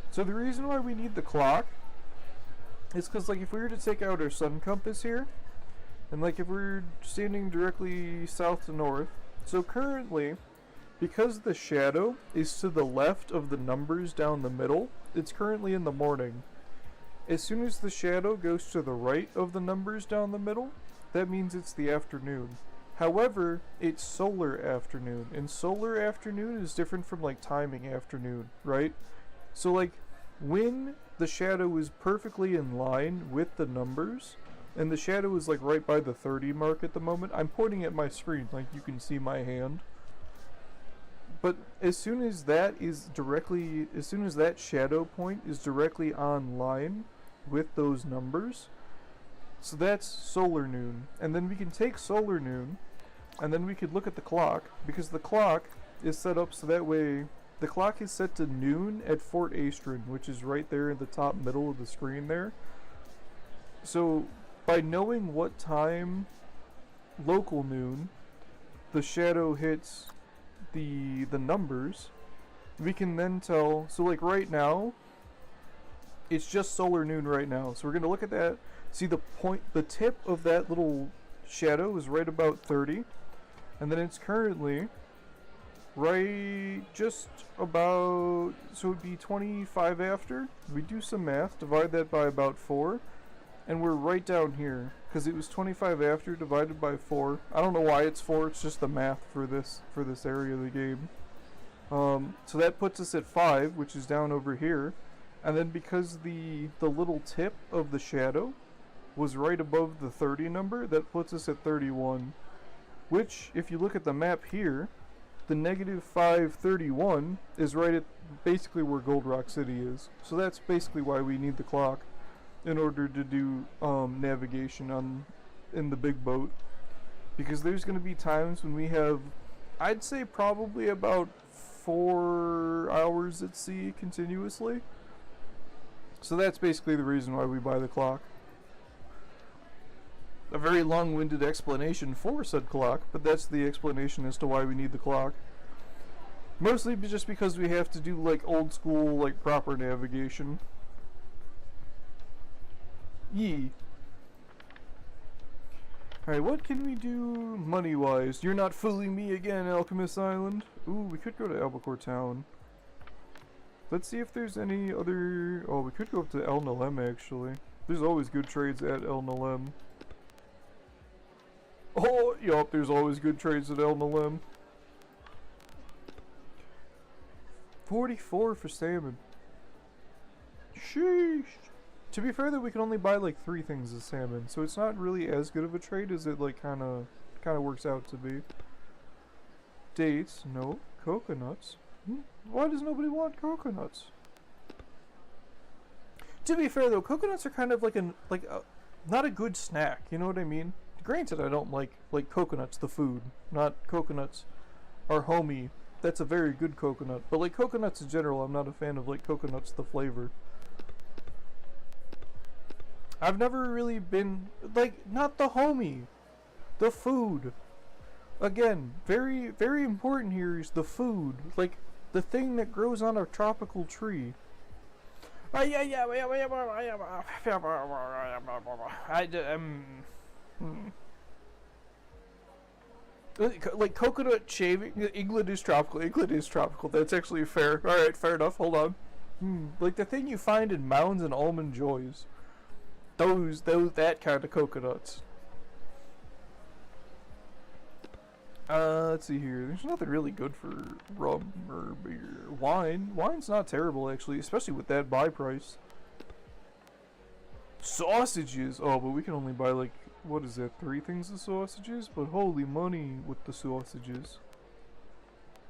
Speaker 1: So the reason why we need the clock is because, like, if we were to take out our sun compass here, and like if we're standing directly south to north, so currently because the shadow is to the left of the numbers down the middle, it's currently in the morning. As soon as the shadow goes to the right of the numbers down the middle, that means it's the afternoon. However, it's solar afternoon, and solar afternoon is different from like timing afternoon, right? So like when the shadow is perfectly in line with the numbers, and the shadow is like right by the 30 mark at the moment. I'm pointing at my screen like you can see my hand. But as soon as that shadow point is directly on line with those numbers, so that's solar noon. And then we can take solar noon, and then we could look at the clock, because the clock is set up so that way the clock is set to noon at Fort Astron, which is right there in the top middle of the screen there. So by knowing what time local noon the shadow hits the numbers, we can then tell. So like right now it's just solar noon right now, so we're going to look at that, see the tip of that little shadow is right about 30, and then it's currently right just about, so it'd be 25 after. We do some math, divide that by about 4, and we're right down here because it was 25 after divided by 4. I don't know why it's 4, it's just the math for this area of the game. So that puts us at 5, which is down over here, and then because the little tip of the shadow was right above the 30 number, that puts us at 31, which if you look at the map here, the -531 is right at basically where Gold Rock City is. So that's basically why we need the clock in order to do navigation in the big boat, because there's going to be times when we have, I'd say probably about 4 hours at sea continuously. So that's basically the reason why we buy the clock. A very long-winded explanation for said clock, but that's the explanation as to why we need the clock. Mostly just because we have to do like old school, like proper navigation. Yee. Alright, what can we do money-wise? You're not fooling me again, Alchemist Island. Ooh, we could go to Albacore Town. Let's see if there's any other... Oh, we could go up to El Nalem, actually. There's always good trades at El Nalem. Oh, yup, there's always good trades at El Nalem. 44 for salmon. Sheesh. To be fair, that we can only buy like 3 things of salmon, so it's not really as good of a trade as it like kind of works out to be. Dates, no. Coconuts. Why does nobody want coconuts? To be fair though, coconuts are kind of like not a good snack. You know what I mean? Granted, I don't like coconuts, the food, not coconuts. Our homie, that's a very good coconut. But like coconuts in general, I'm not a fan of like coconuts, the flavor. I've never really been, like, not the homie, the food. Again, very, very important here is the food. Like, the thing that grows on a tropical tree. Like coconut shaving. England is tropical. England is tropical. That's actually fair. Alright, fair enough. Hold on. Like the thing you find in Mounds and Almond Joys. That kind of coconuts. Let's see here. There's nothing really good for rum or beer. Wine's not terrible actually, especially with that buy price. Sausages. Oh, but we can only buy like, what is that, 3 things of sausages? But holy money with the sausages.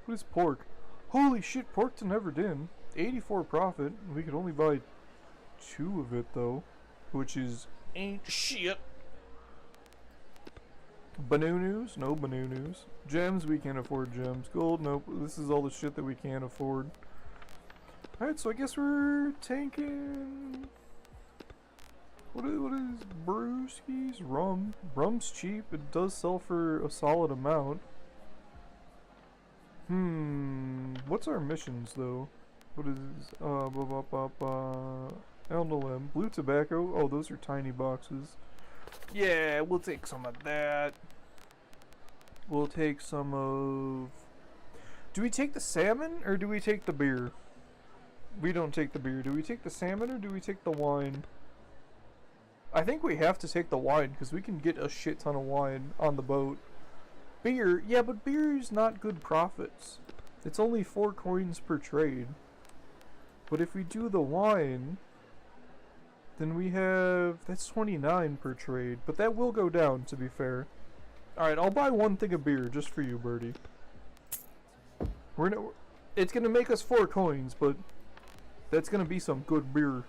Speaker 1: What is pork? Holy shit, pork to never din. 84 profit. We could only buy 2 of it though, which is ain't shit. Banoonies? No banoonies. Gems? We can't afford gems. Gold? Nope. This is all the shit that we can't afford. Alright, so I guess we're tanking... What is brewskis? Rum. Rum's cheap. It does sell for a solid amount. What's our missions though? What is El Nalem. Blue tobacco. Oh, those are tiny boxes. Yeah, we'll take some of that. We'll take some of... Do we take the salmon or do we take the beer? We don't take the beer. Do we take the salmon or do we take the wine? I think we have to take the wine because we can get a shit ton of wine on the boat. Beer, yeah, but beer is not good profits. It's only 4 coins per trade. But if we do the wine, then we have, that's 29 per trade. But that will go down, to be fair. Alright, I'll buy 1 thing of beer just for you, Birdie. It's gonna make us 4 coins, but that's gonna be some good beer.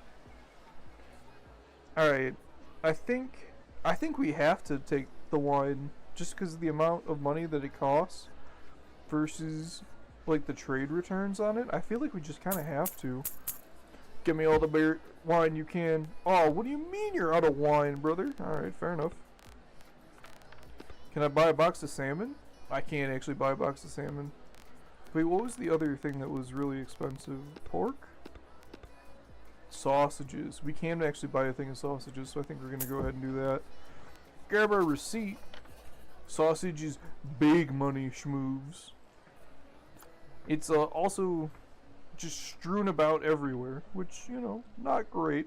Speaker 1: Alright, I think we have to take the wine just because of the amount of money that it costs versus like the trade returns on it. I feel like we just kind of have to. Give me all the beer wine you can. Oh, what do you mean you're out of wine, brother? Alright, fair enough. Can I buy a box of salmon? I can't actually buy a box of salmon. Wait, what was the other thing that was really expensive? Pork? Sausages. We can actually buy a thing of sausages, so I think we're gonna go ahead and do that. Grab our receipt. Sausage is big money schmoves. It's also just strewn about everywhere, which, you know, not great.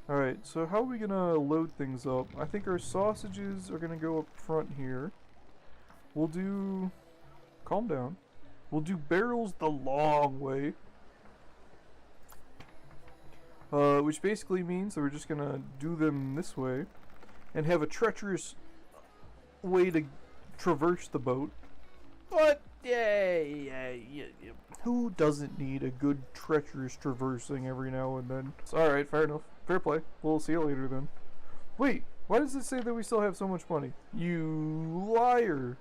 Speaker 1: Alright, so how are we gonna load things up? I think our sausages are gonna go up front here. We'll do... Calm down. We'll do barrels the long way. Which basically means that we're just gonna do them this way and have a treacherous way to traverse the boat. But yeah. Who doesn't need a good treacherous traversing every now and then? Alright, fair enough. Fair play. We'll see you later then. Wait, why does it say that we still have so much money? You liar.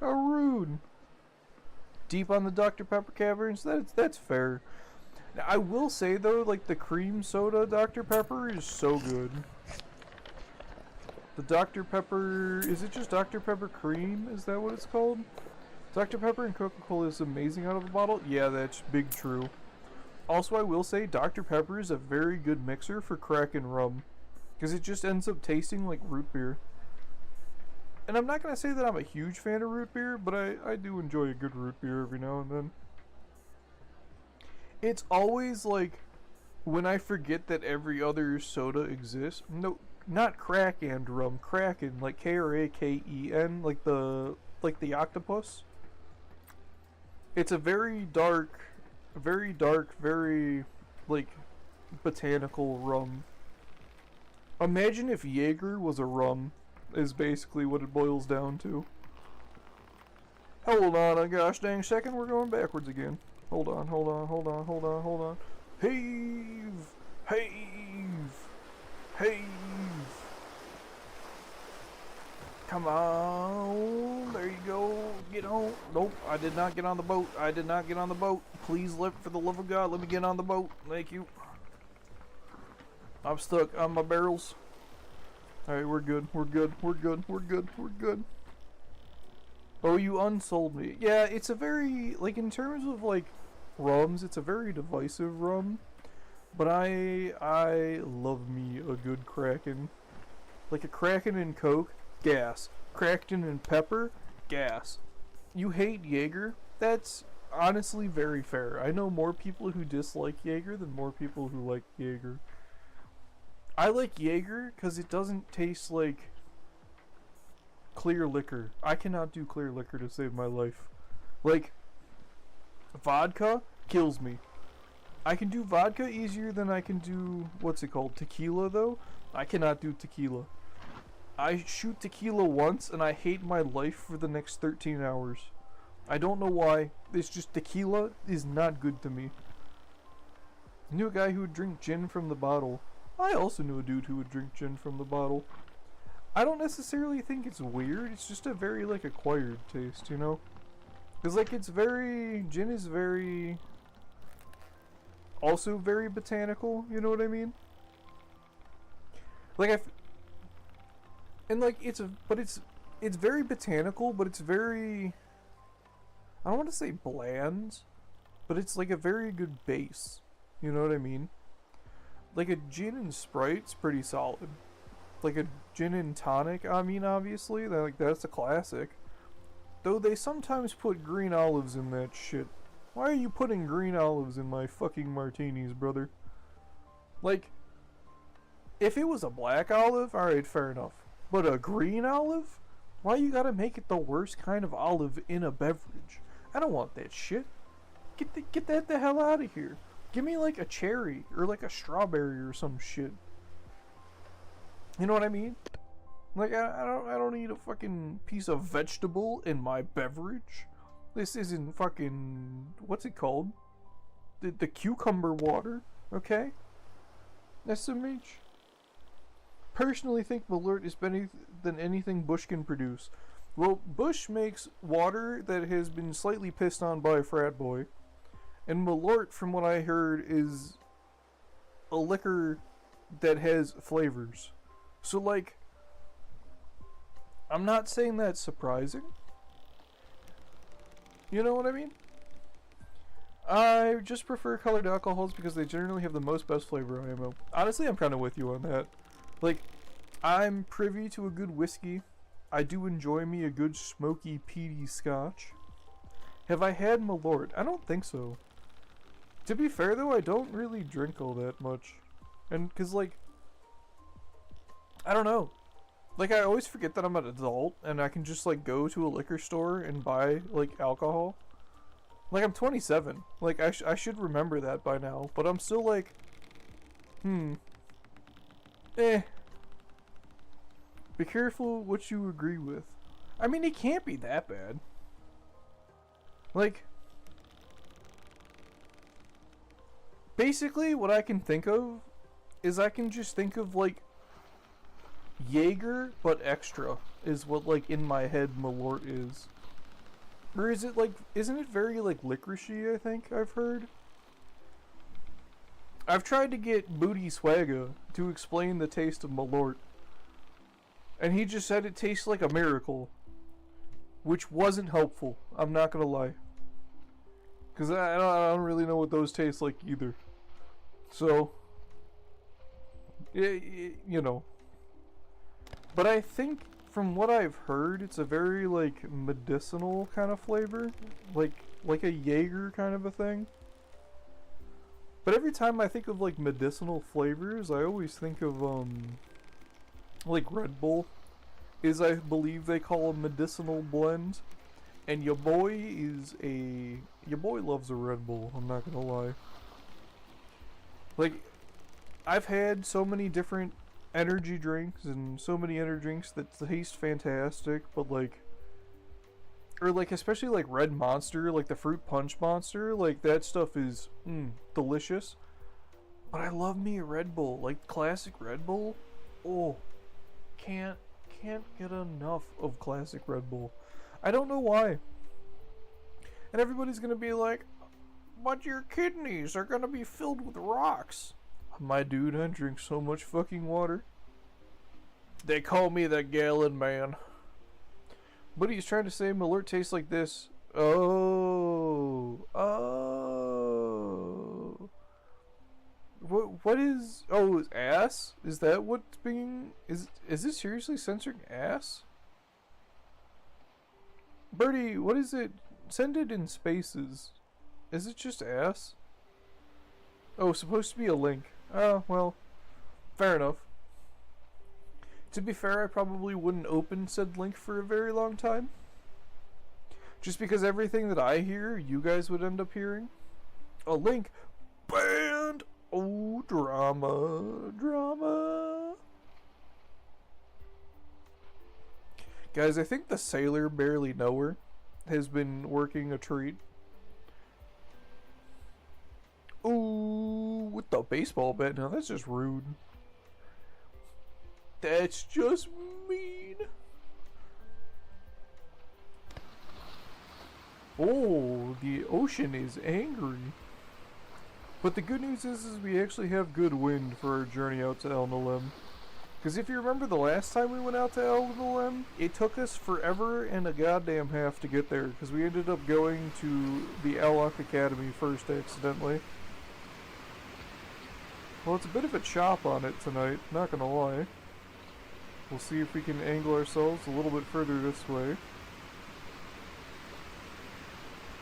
Speaker 1: How rude. Deep on the Dr. Pepper caverns? That's fair. Now, I will say though, like the cream soda Dr. Pepper is so good. The Dr. Pepper, is it just Dr. Pepper cream? Is that what it's called? Dr. Pepper and Coca-Cola is amazing out of a bottle? Yeah, that's big true. Also, I will say Dr. Pepper is a very good mixer for crack and rum. Because it just ends up tasting like root beer. And I'm not going to say that I'm a huge fan of root beer, but I do enjoy a good root beer every now and then. It's always like when I forget that every other soda exists. No, not crack and rum. Kraken, like Kraken, like the octopus. It's a very dark, very like botanical rum. Imagine if Jaeger was a rum, is basically what it boils down to. Hold on a gosh dang second, we're going backwards again. Hold on. Heave! Come on, there you go, get on. Nope, I did not get on the boat. Please, for the love of God, let me get on the boat. Thank you. I'm stuck on my barrels. Alright, we're good. Oh, you unsold me. Yeah, it's a very, like, in terms of, like, rums, it's a very divisive rum. But I love me a good Kraken. Like a Kraken and Coke, gas. Kraken and pepper, gas. You hate Jaeger? That's honestly very fair. I know more people who dislike Jaeger than more people who like Jaeger. I like Jaeger because it doesn't taste like clear liquor. I cannot do clear liquor to save my life. Like, vodka kills me. I can do vodka easier than I can do, what's it called, tequila though? I cannot do tequila. I shoot tequila once and I hate my life for the next 13 hours. I don't know why. It's just tequila is not good to me. I knew a guy who would drink gin from the bottle. I also knew a dude who would drink gin from the bottle. I don't necessarily think it's weird, it's just a very, like, acquired taste, you know? Because, like, it's very... Gin is very... also very botanical, you know what I mean? Like, and, like, it's very botanical, but it's very... I don't want to say bland, but it's, like, a very good base. You know what I mean? Like, a gin and Sprite's pretty solid. Like a gin and tonic, I mean, obviously, that's a classic. Though they sometimes put green olives in that shit. Why are you putting green olives in my fucking martinis, brother? Like, if it was a black olive, alright, fair enough. But a green olive? Why you gotta make it the worst kind of olive in a beverage? I don't want that shit. Get that the hell out of here. Give me like a cherry or like a strawberry or some shit. You know what I mean? Like I don't need a fucking piece of vegetable in my beverage. This isn't fucking, what's it called? The cucumber water, okay? SMH. Personally think Malort is better than anything Bush can produce. Well, Bush makes water that has been slightly pissed on by a frat boy. And Malort, from what I heard, is a liquor that has flavors. So, like, I'm not saying that's surprising. You know what I mean? I just prefer colored alcohols because they generally have the best flavor IMO. Honestly, I'm kind of with you on that. Like, I'm privy to a good whiskey. I do enjoy me a good smoky, peaty scotch. Have I had Malort? I don't think so. To be fair though, I don't really drink all that much. And, cause like, I don't know. Like, I always forget that I'm an adult and I can just like go to a liquor store and buy like alcohol. Like, I'm 27. Like, I should remember that by now. But I'm still like, eh. Be careful what you agree with. I mean, it can't be that bad. Like, basically what I can think of is I can just think of like Jaeger but extra is what like in my head Malort is. Or is it like, isn't it very like licoricey, I think I've heard? I've tried to get Booty Swagga to explain the taste of Malort. And he just said it tastes like a miracle. Which wasn't helpful, I'm not gonna lie. Because I don't really know what those taste like either. So, you know. But I think, from what I've heard, it's a very, like, medicinal kind of flavor. Like a Jaeger kind of a thing. But every time I think of, like, medicinal flavors, I always think of, like Red Bull. Is, I believe they call a medicinal blend. And your boy loves a Red Bull, I'm not gonna lie. Like, I've had so many different energy drinks and so many energy drinks that taste fantastic, but like, or like especially like Red Monster, like the Fruit Punch Monster, like that stuff is delicious. But I love me a Red Bull, like classic Red Bull. Oh, can't get enough of classic Red Bull. I don't know why. And everybody's gonna be like, but your kidneys are gonna be filled with rocks. My dude, I drink so much fucking water. They call me the gallon man. But he's trying to say Malort tastes like this. Oh. What is... Oh, ass? Is that what's being... Is this seriously censoring ass? Birdie, what is it? Send it in spaces. Is it just ass? Oh, supposed to be a link. Oh, well, fair enough. To be fair, I probably wouldn't open said link for a very long time. Just because everything that I hear, you guys would end up hearing. A link banned! Oh, drama. Guys, I think the sailor barely knower has been working a treat. Ooh, with the baseball bat. Now that's just rude. That's just mean. Oh, the ocean is angry. But the good news is we actually have good wind for our journey out to El Nalem. Because if you remember the last time we went out to El Nalem, it took us forever and a goddamn half to get there. Because we ended up going to the Alok Academy first accidentally. Well, it's a bit of a chop on it tonight, not gonna lie. We'll see if we can angle ourselves a little bit further this way.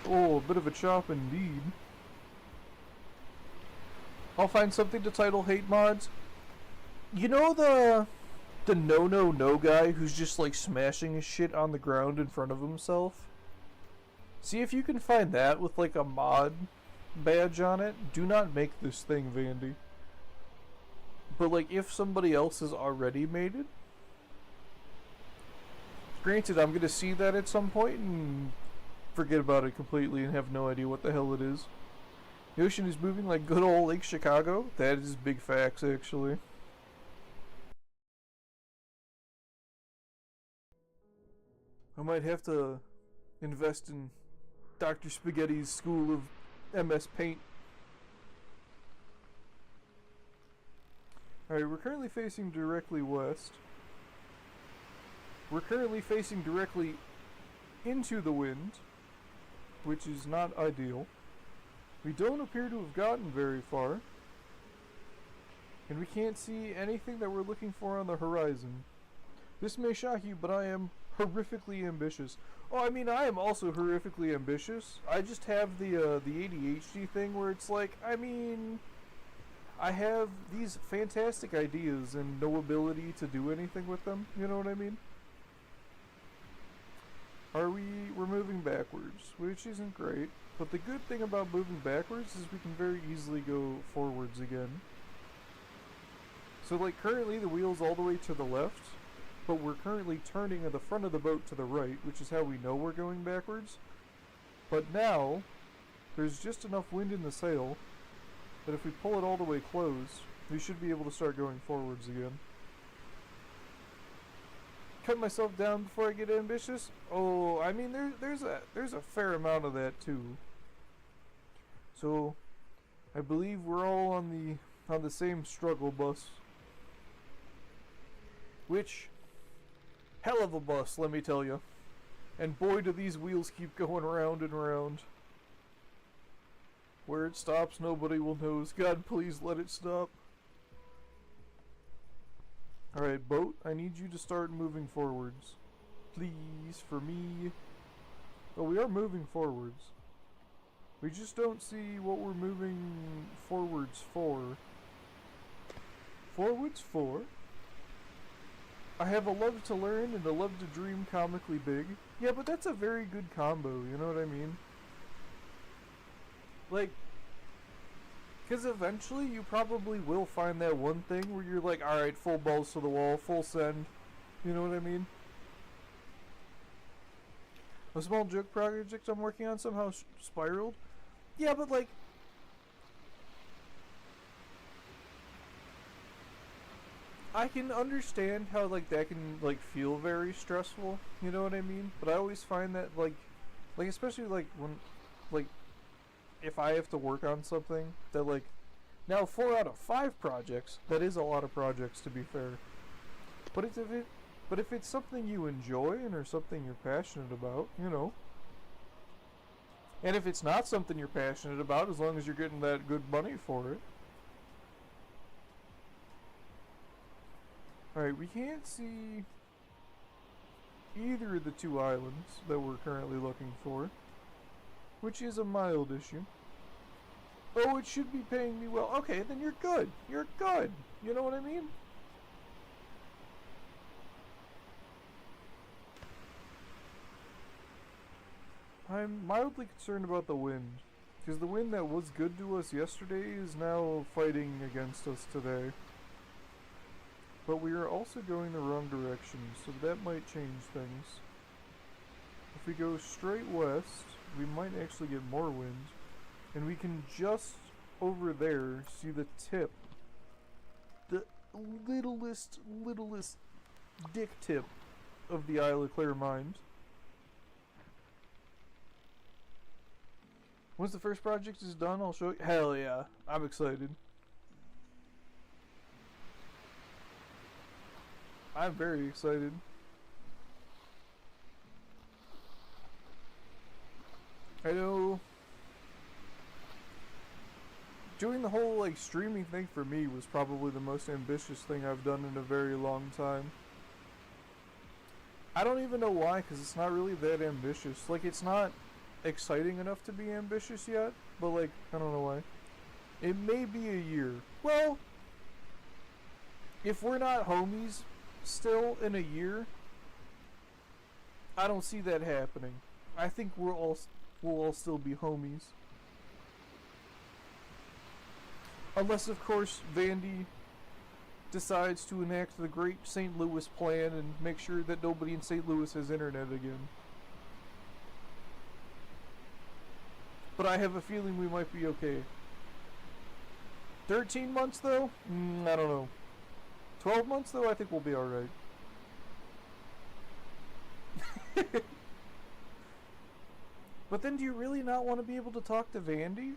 Speaker 1: Oh, a bit of a chop indeed. I'll find something to title Hate Mods. You know the no guy who's just like smashing his shit on the ground in front of himself? See if you can find that with like a mod badge on it. Do not make this thing, Vandy. But like if somebody else has already made it, granted I'm gonna see that at some point and forget about it completely and have no idea what the hell it is. The ocean is moving like good old Lake Chicago. That is big facts, actually. I might have to invest in Dr. Spaghetti's school of MS Paint. Alright, we're currently facing directly west. We're currently facing directly into the wind, which is not ideal. We don't appear to have gotten very far. And we can't see anything that we're looking for on the horizon. This may shock you, but I am horrifically ambitious. Oh, I mean, I am also horrifically ambitious. I just have the ADHD thing where it's like, I mean, I have these fantastic ideas and no ability to do anything with them. You know what I mean? We're moving backwards, which isn't great. But the good thing about moving backwards is we can very easily go forwards again. So like currently the wheel's all the way to the left, but we're currently turning at the front of the boat to the right, which is how we know we're going backwards. But now, there's just enough wind in the sail that if we pull it all the way closed, we should be able to start going forwards again. Cut myself down before I get ambitious? Oh, I mean there's a fair amount of that too. So I believe we're all on the same struggle bus. Which hell of a bus, let me tell you. And boy do these wheels keep going round and round. Where it stops nobody will know. God please let it stop. Alright, boat, I need you to start moving forwards. Please, for me. Oh, we are moving forwards. We just don't see what we're moving forwards for. Forwards for? I have a love to learn and a love to dream comically big. Yeah, but that's a very good combo, you know what I mean? Like, because eventually you probably will find that one thing where you're like, alright, full balls to the wall, full send. You know what I mean? A small joke project I'm working on somehow spiraled. Yeah, but like, I can understand how like that can like feel very stressful. You know what I mean? But I always find that like especially like when like if I have to work on something that like now 4 out of 5 projects, that is a lot of projects to be fair. But if it's something you enjoy and or something you're passionate about, you know. And if it's not something you're passionate about, as long as you're getting that good money for it. Alright, we can't see either of the 2 islands that we're currently looking for, which is a mild issue. Oh, it should be paying me well. Okay, then you're good. You're good. You know what I mean? I'm mildly concerned about the wind, because the wind that was good to us yesterday is now fighting against us today. But we are also going the wrong direction, so that might change things. If we go straight west, we might actually get more wind. And we can just over there see the tip. The littlest dick tip of the Isle of Clearmind. Once the first project is done, I'll show you. Hell yeah, I'm excited. I'm very excited. I know doing the whole like streaming thing for me was probably the most ambitious thing I've done in a very long time. I don't even know why, because it's not really that ambitious. Like, it's not exciting enough to be ambitious yet, but like, I don't know why. It may be a year. Well, if we're not homies still in a year, I don't see that happening. I think we'll all still be homies. Unless, of course, Vandy decides to enact the great St. Louis plan and make sure that nobody in St. Louis has internet again. But I have a feeling we might be okay. 13 months though? I don't know. 12 months though? I think we'll be alright. But then do you really not want to be able to talk to Vandy?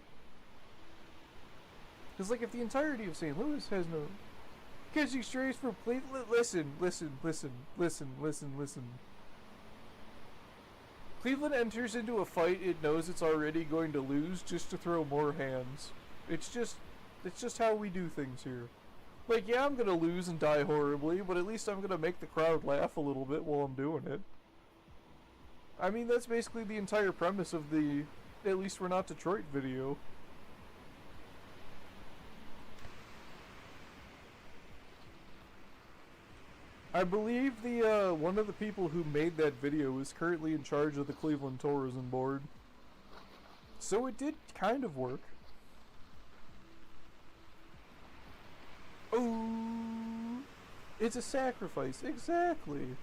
Speaker 1: Because like if the entirety of St. Louis has no... Catching strays from Cleveland... Listen. Cleveland enters into a fight it knows it's already going to lose just to throw more hands. It's just how we do things here. Like, yeah, I'm gonna lose and die horribly, but at least I'm gonna make the crowd laugh a little bit while I'm doing it. I mean, that's basically the entire premise of the "At least we're not Detroit" video. I believe the one of the people who made that video is currently in charge of the Cleveland Tourism Board. So it did kind of work. Oh, it's a sacrifice, exactly.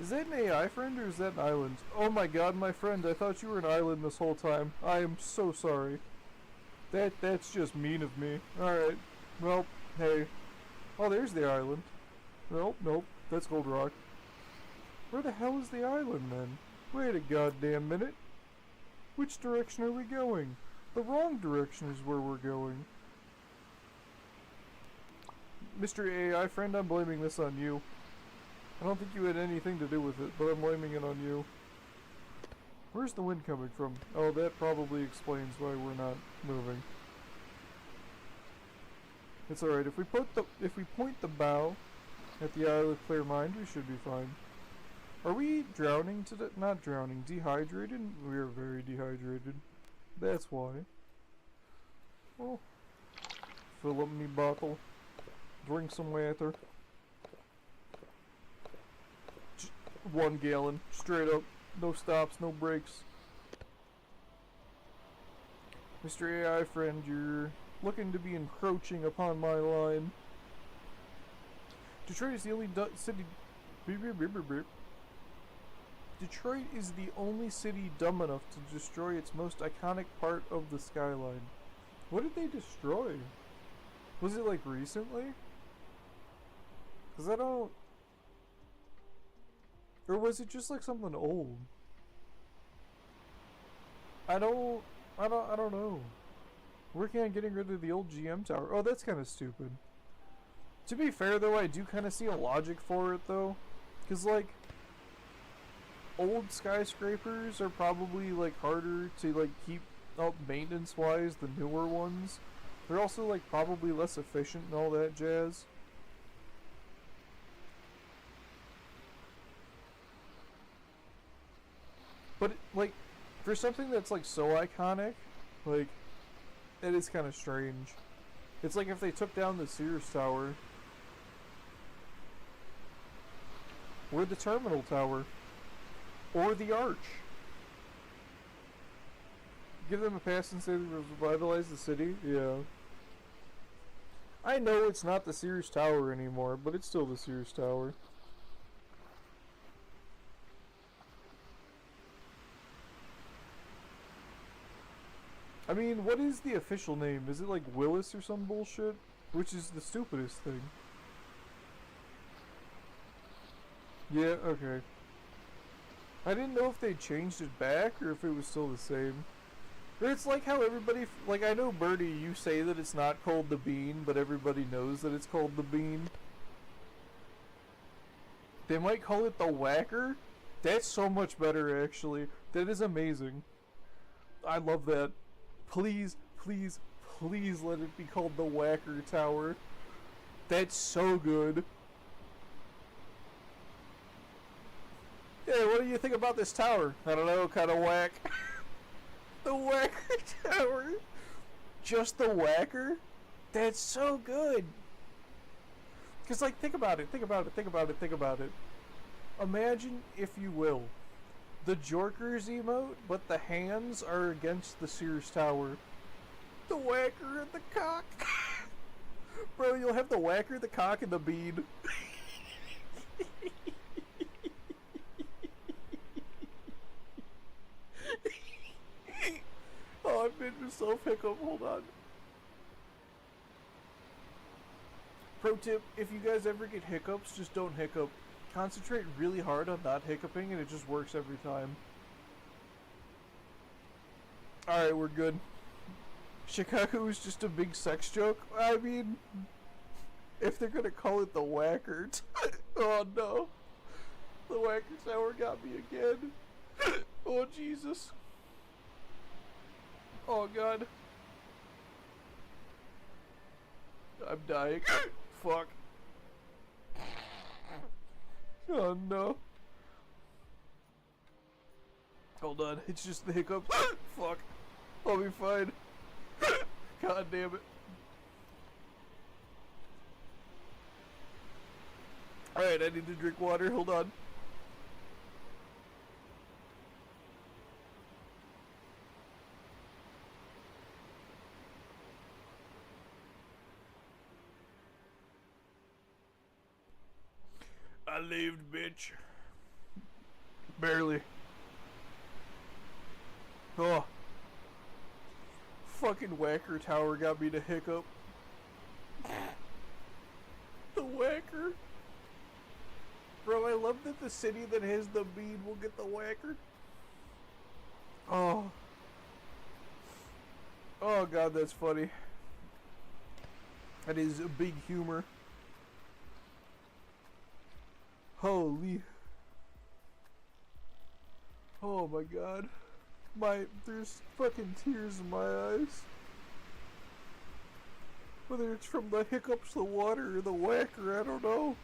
Speaker 1: Is that an AI friend or is that an island? Oh my god, my friend, I thought you were an island this whole time. I am so sorry. That's just mean of me. Alright, well, hey. Oh, there's the island. Nope, that's Gold Rock. Where the hell is the island then? Wait a goddamn minute. Which direction are we going? The wrong direction is where we're going. Mr. AI friend, I'm blaming this on you. I don't think you had anything to do with it, but I'm blaming it on you. Where's the wind coming from? Oh, that probably explains why we're not moving. It's alright, if we point the bow at the Isle of Clear Mind, we should be fine. Are we drowning today? Not drowning, dehydrated? We are very dehydrated. That's why. Well, fill up me bottle. Drink some water. 1 gallon, straight up. No stops, no breaks. Mr. AI friend, you're looking to be encroaching upon my line. Detroit is the only city... Detroit is the only city dumb enough to destroy its most iconic part of the skyline. What did they destroy? Was it like recently? Cause I don't... Or was it just like something old? I don't know. Working on getting rid of the old GM tower. Oh, that's kind of stupid. To be fair though, I do kind of see a logic for it though. Cause like, old skyscrapers are probably like harder to like keep up maintenance wise than newer ones. They're also like probably less efficient and all that jazz. But like, for something that's like so iconic, like, it is kind of strange. It's like if they took down the Sears Tower. Or the Terminal Tower. Or the Arch. Give them a pass and say they revitalize the city? Yeah. I know it's not the Sears Tower anymore, but it's still the Sears Tower. I mean, what is the official name? Is it like Willis or some bullshit? Which is the stupidest thing. Yeah, okay. I didn't know if they changed it back or if it was still the same. It's like how everybody, like I know Birdie, you say that it's not called the Bean, but everybody knows that it's called the Bean. They might call it the Whacker? That's so much better actually. That is amazing. I love that. Please, please, please let it be called the Whacker Tower. That's so good. Hey, what do you think about this tower? I don't know, kind of whack. The whacker tower. Just the whacker? That's so good. Because, like, think about it. Imagine, if you will, the Jorkers emote, but the hands are against the Sears Tower. The whacker and the cock. Bro, you'll have the whacker, the cock, and the bead. Oh, I've made myself hiccup. Hold on. Pro tip, if you guys ever get hiccups, just don't hiccup. Concentrate really hard on not hiccuping and it just works every time. Alright, we're good. Chicago is just a big sex joke. I mean, if they're gonna call it the whacker. Oh no. The whacker tower got me again. Oh Jesus. Oh god. I'm dying. Fuck. Oh no. Hold on, it's just the hiccups. Fuck. I'll be fine. God damn it. Alright, I need to drink water. Hold on. I lived, bitch. Barely. Oh. Fucking whacker tower got me to hiccup. The whacker. Bro, I love that the city that has the bead will get the whacker. Oh. Oh god, that's funny. That is a big humor. Holy. Oh my god. There's fucking tears in my eyes. Whether it's from the hiccups, the water, or the whacker, I don't know.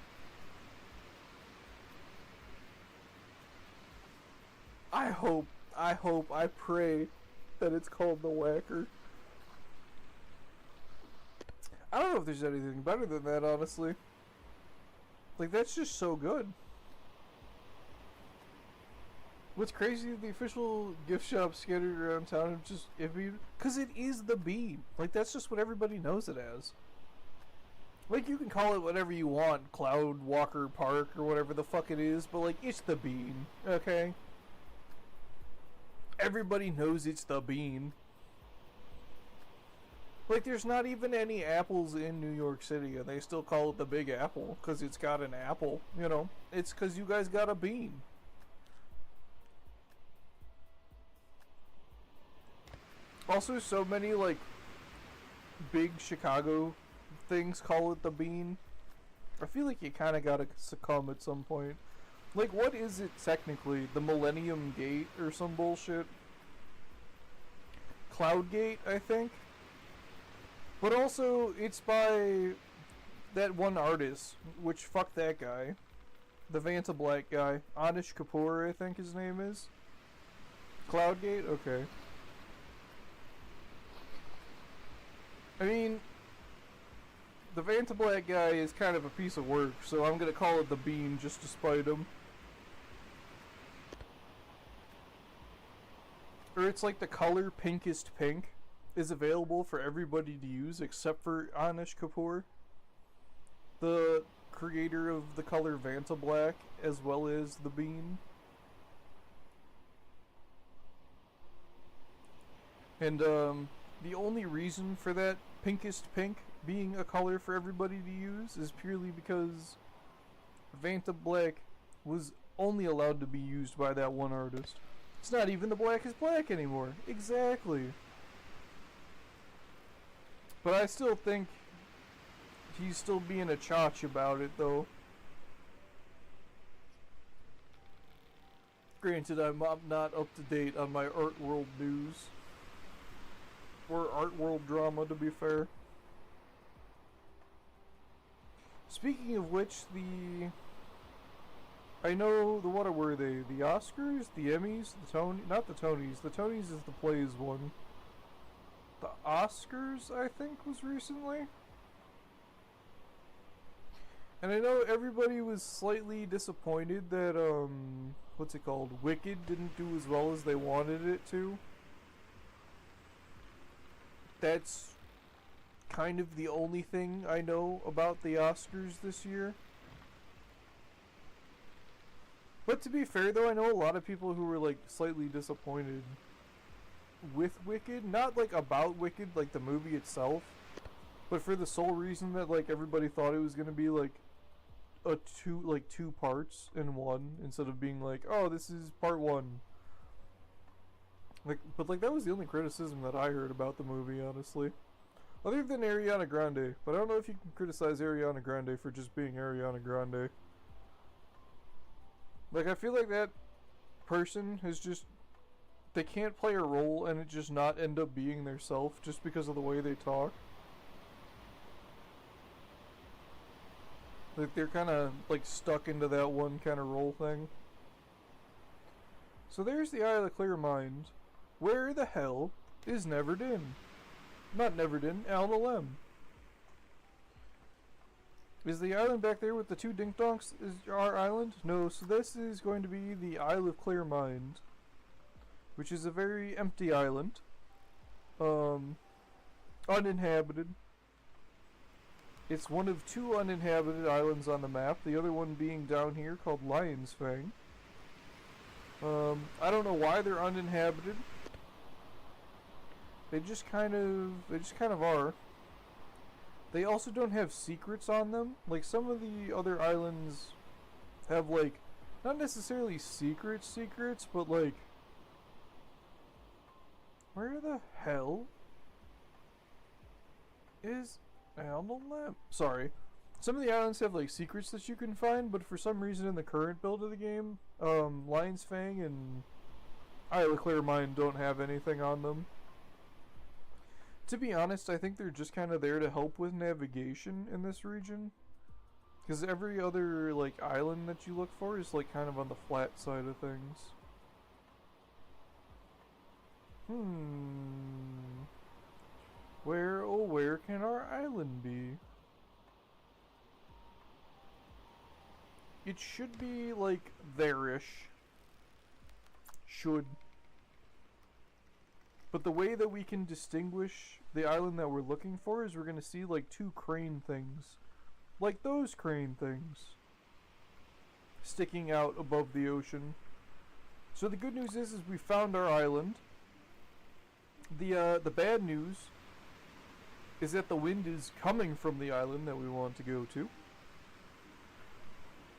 Speaker 1: I pray that it's called the whacker. I don't know if there's anything better than that, honestly. Like, that's just so good. What's crazy is the official gift shop scattered around town are just iffy. Because it is the bean. Like, that's just what everybody knows it as. Like, you can call it whatever you want. Cloud Walker Park or whatever the fuck it is. But, like, it's the bean. Okay? Everybody knows it's the bean. Like, there's not even any apples in New York City, and they still call it the Big Apple, because it's got an apple, you know? It's because you guys got a bean. Also, so many, like, big Chicago things call it the bean. I feel like you kind of gotta succumb at some point. Like, what is it technically? The Millennium Gate or some bullshit? Cloud Gate, I think? But also, it's by that one artist, which fuck that guy. The Vanta Black guy. Anish Kapoor, I think his name is. Cloudgate? Okay. I mean, the Vanta Black guy is kind of a piece of work, so I'm gonna call it the Bean just to spite him. Or it's like the color Pinkest Pink is available for everybody to use except for Anish Kapoor, the creator of the color Vanta Black, as well as the Bean. And the only reason for that Pinkest Pink being a color for everybody to use is purely because Vanta Black was only allowed to be used by that one artist. It's not even the Blackest Black anymore. Exactly. But I still think he's still being a chotch about it, though. Granted, I'm not up to date on my art world news. Or art world drama, to be fair. Speaking of which, I know the what were they? The Oscars, the Emmys, the Tony, not the Tonys. The Tonys is the plays one. The Oscars, I think, was recently. And I know everybody was slightly disappointed that what's it called? Wicked didn't do as well as they wanted it to. That's kind of the only thing I know about the Oscars this year. But to be fair though, I know a lot of people who were like slightly disappointed with Wicked. Not like about Wicked, like the movie itself, but for the sole reason that like everybody thought it was gonna be like two parts in one instead of being like, oh, this is part one. Like, but like that was the only criticism that I heard about the movie, honestly. Other than Ariana Grande, but I don't know if you can criticize Ariana Grande for just being Ariana Grande. Like, I feel like that person has just, they can't play a role and it just not end up being their self just because of the way they talk. Like, they're kind of, like, stuck into that one kind of role thing. So there's the Eye of the Clear Mind. Where the hell is Neverdin? Not Neverdin, Al-Nalem. Is the island back there with the two dink-donks is our island? No, so this is going to be the Isle of Clear Mind, which is a very empty island. Uninhabited. It's one of two uninhabited islands on the map, the other one being down here called Lion's Fang. I don't know why they're uninhabited. They just kind of are. They also don't have secrets on them. Like, some of the other islands have, like, not necessarily secrets, but, like, where the hell is Al-Nalem? Sorry. Some of the islands have, like, secrets that you can find, but for some reason in the current build of the game, Lion's Fang and Isle of Clear Mind don't have anything on them. To be honest, I think they're just kind of there to help with navigation in this region. Because every other, like, island that you look for is, like, kind of on the flat side of things. Where, oh, where can our island be? It should be, like, there-ish. Should. But the way that we can distinguish the island that we're looking for is we're going to see like two crane things. Like those crane things. Sticking out above the ocean. So the good news is we found our island. The bad news is that the wind is coming from the island that we want to go to.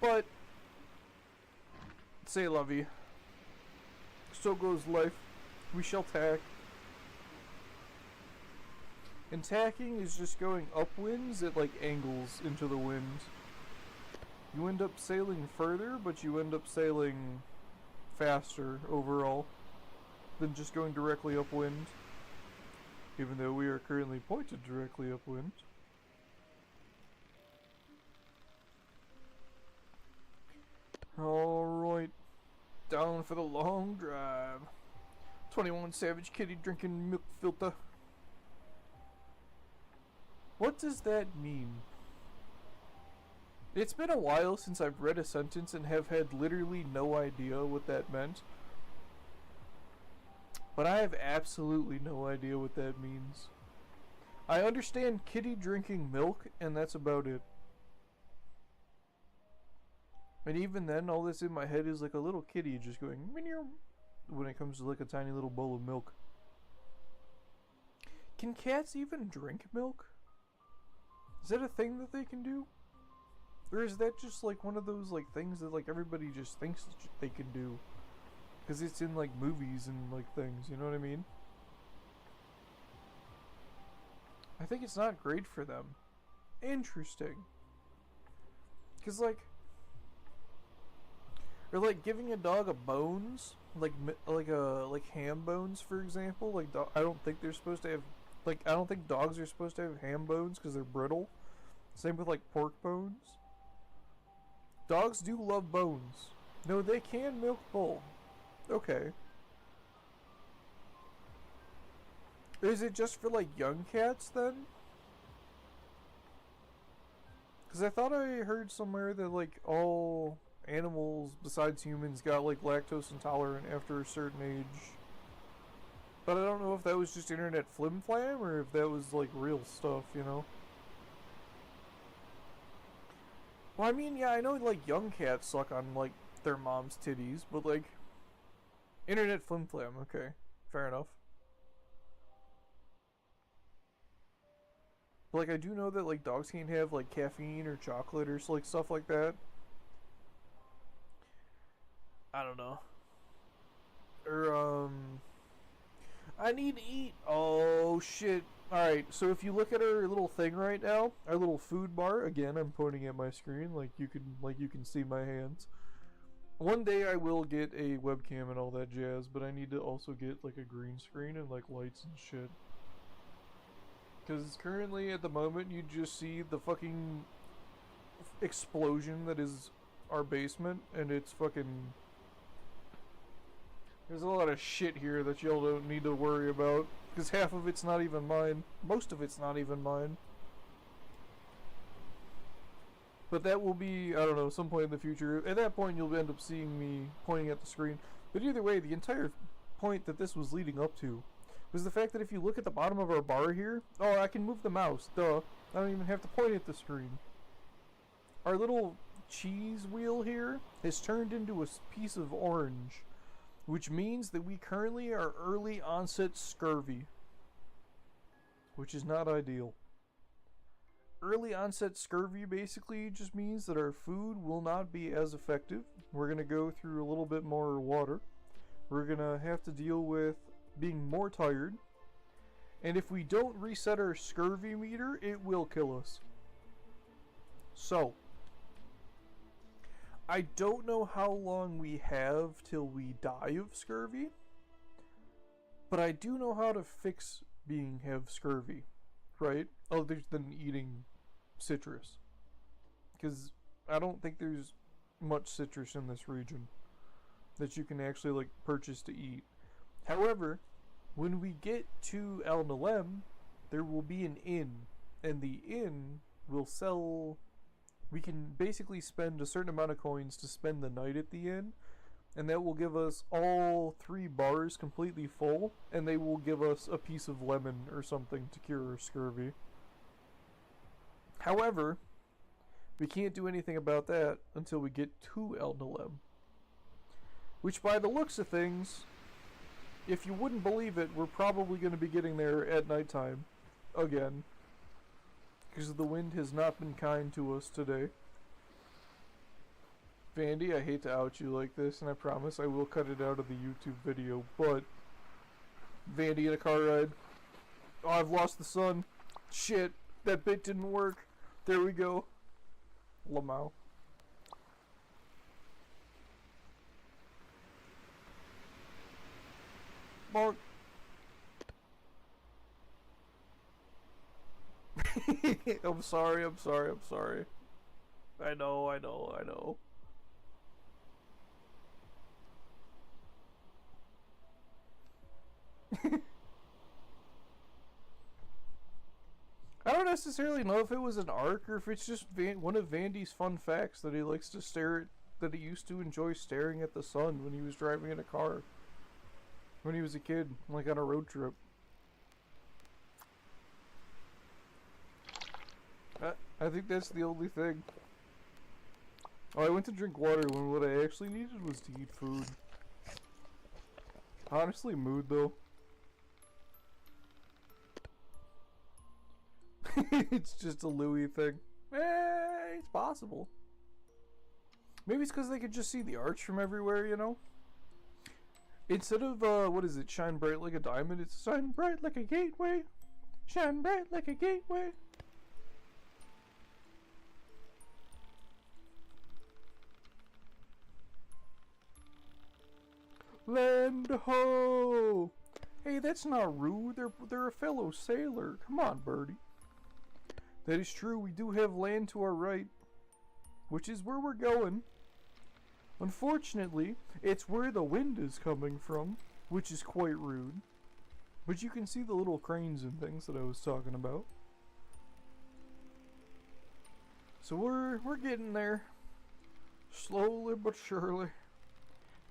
Speaker 1: But, c'est la vie. So goes life. We shall tack. And tacking is just going upwinds at like angles into the wind. You end up sailing further, but you end up sailing faster overall than just going directly upwind. Even though we are currently pointed directly upwind. Alright. Down for the long drive. 21 Savage Kitty drinking milk filter. What does that mean? It's been a while since I've read a sentence and have had literally no idea what that meant. But I have absolutely no idea what that means. I understand kitty drinking milk, and that's about it. And even then, all that's in my head is like a little kitty just going meow when it comes to like a tiny little bowl of milk. Can cats even drink milk? Is that a thing that they can do? Or is that just like one of those like things that like everybody just thinks they can do? Because it's in like movies and like things, you know what I mean? I think it's not great for them. Interesting. Because like... Or like giving a dog a bones, like ham bones, for example. Like I don't think they're supposed to have, like I don't think dogs are supposed to have ham bones because they're brittle. Same with like pork bones. Dogs do love bones. No, they can milk bull. Okay. Is it just for, like, young cats, then? Because I thought I heard somewhere that, like, all animals besides humans got, like, lactose intolerant after a certain age. But I don't know if that was just internet flim-flam or if that was, like, real stuff, you know? Well, I mean, yeah, I know, like, young cats suck on, like, their mom's titties, but, like, internet flim-flam, okay. Fair enough. But, like, I do know that, like, dogs can't have, like, caffeine or chocolate or, like, stuff like that. I don't know. Or, I need to eat. Oh, shit. Alright, so if you look at our little thing right now, our little food bar, again, I'm pointing at my screen, like you can see my hands. One day I will get a webcam and all that jazz, but I need to also get, like, a green screen and, like, lights and shit. Because currently, at the moment, you just see the fucking explosion that is our basement, and it's fucking... There's a lot of shit here that y'all don't need to worry about, because half of it's not even mine. Most of it's not even mine. But that will be, I don't know, some point in the future. At that point, you'll end up seeing me pointing at the screen. But either way, the entire point that this was leading up to was the fact that if you look at the bottom of our bar here... Oh, I can move the mouse, duh. I don't even have to point at the screen. Our little cheese wheel here has turned into a piece of orange, which means that we currently are early onset scurvy, which is not ideal. Early onset scurvy basically just means that our food will not be as effective. We're going to go through a little bit more water. We're going to have to deal with being more tired. And if we don't reset our scurvy meter, it will kill us. So, I don't know how long we have till we die of scurvy, but I do know how to fix have scurvy, right? Other than eating citrus. Because I don't think there's much citrus in this region that you can actually, like, purchase to eat. However, when we get to Al Nalem, there will be an inn, and the inn will sell... We can basically spend a certain amount of coins to spend the night at the inn, and that will give us all 3 bars completely full, and they will give us a piece of lemon or something to cure our scurvy. However, we can't do anything about that until we get to El Nalem. Which, by the looks of things, if you wouldn't believe it, we're probably going to be getting there at nighttime. Again. Because the wind has not been kind to us today. Vandy, I hate to out you like this, and I promise I will cut it out of the YouTube video, but... Vandy in a car ride. Oh, I've lost the sun. Shit, that bit didn't work. There we go. Lamau. Mark. I'm sorry. I know. I don't necessarily know if it was an arc or if it's just one of Vandy's fun facts that he likes to stare at, that he used to enjoy staring at the sun when he was driving in a car. When he was a kid, like on a road trip. I think that's the only thing. Oh, I went to drink water when what I actually needed was to eat food. Honestly, mood though. It's just a Louis thing. It's possible. Maybe it's because they could just see the arch from everywhere, you know? Instead of, what is it, shine bright like a diamond, it's shine bright like a gateway. Shine bright like a gateway. Lend ho! Hey, that's not rude. They're a fellow sailor. Come on, birdie. That is true. We do have land to our right. which is where we're going. Unfortunately, it's where the wind is coming from, which is quite rude. But you can see the little cranes and things that I was talking about. So we're getting there. Slowly but surely.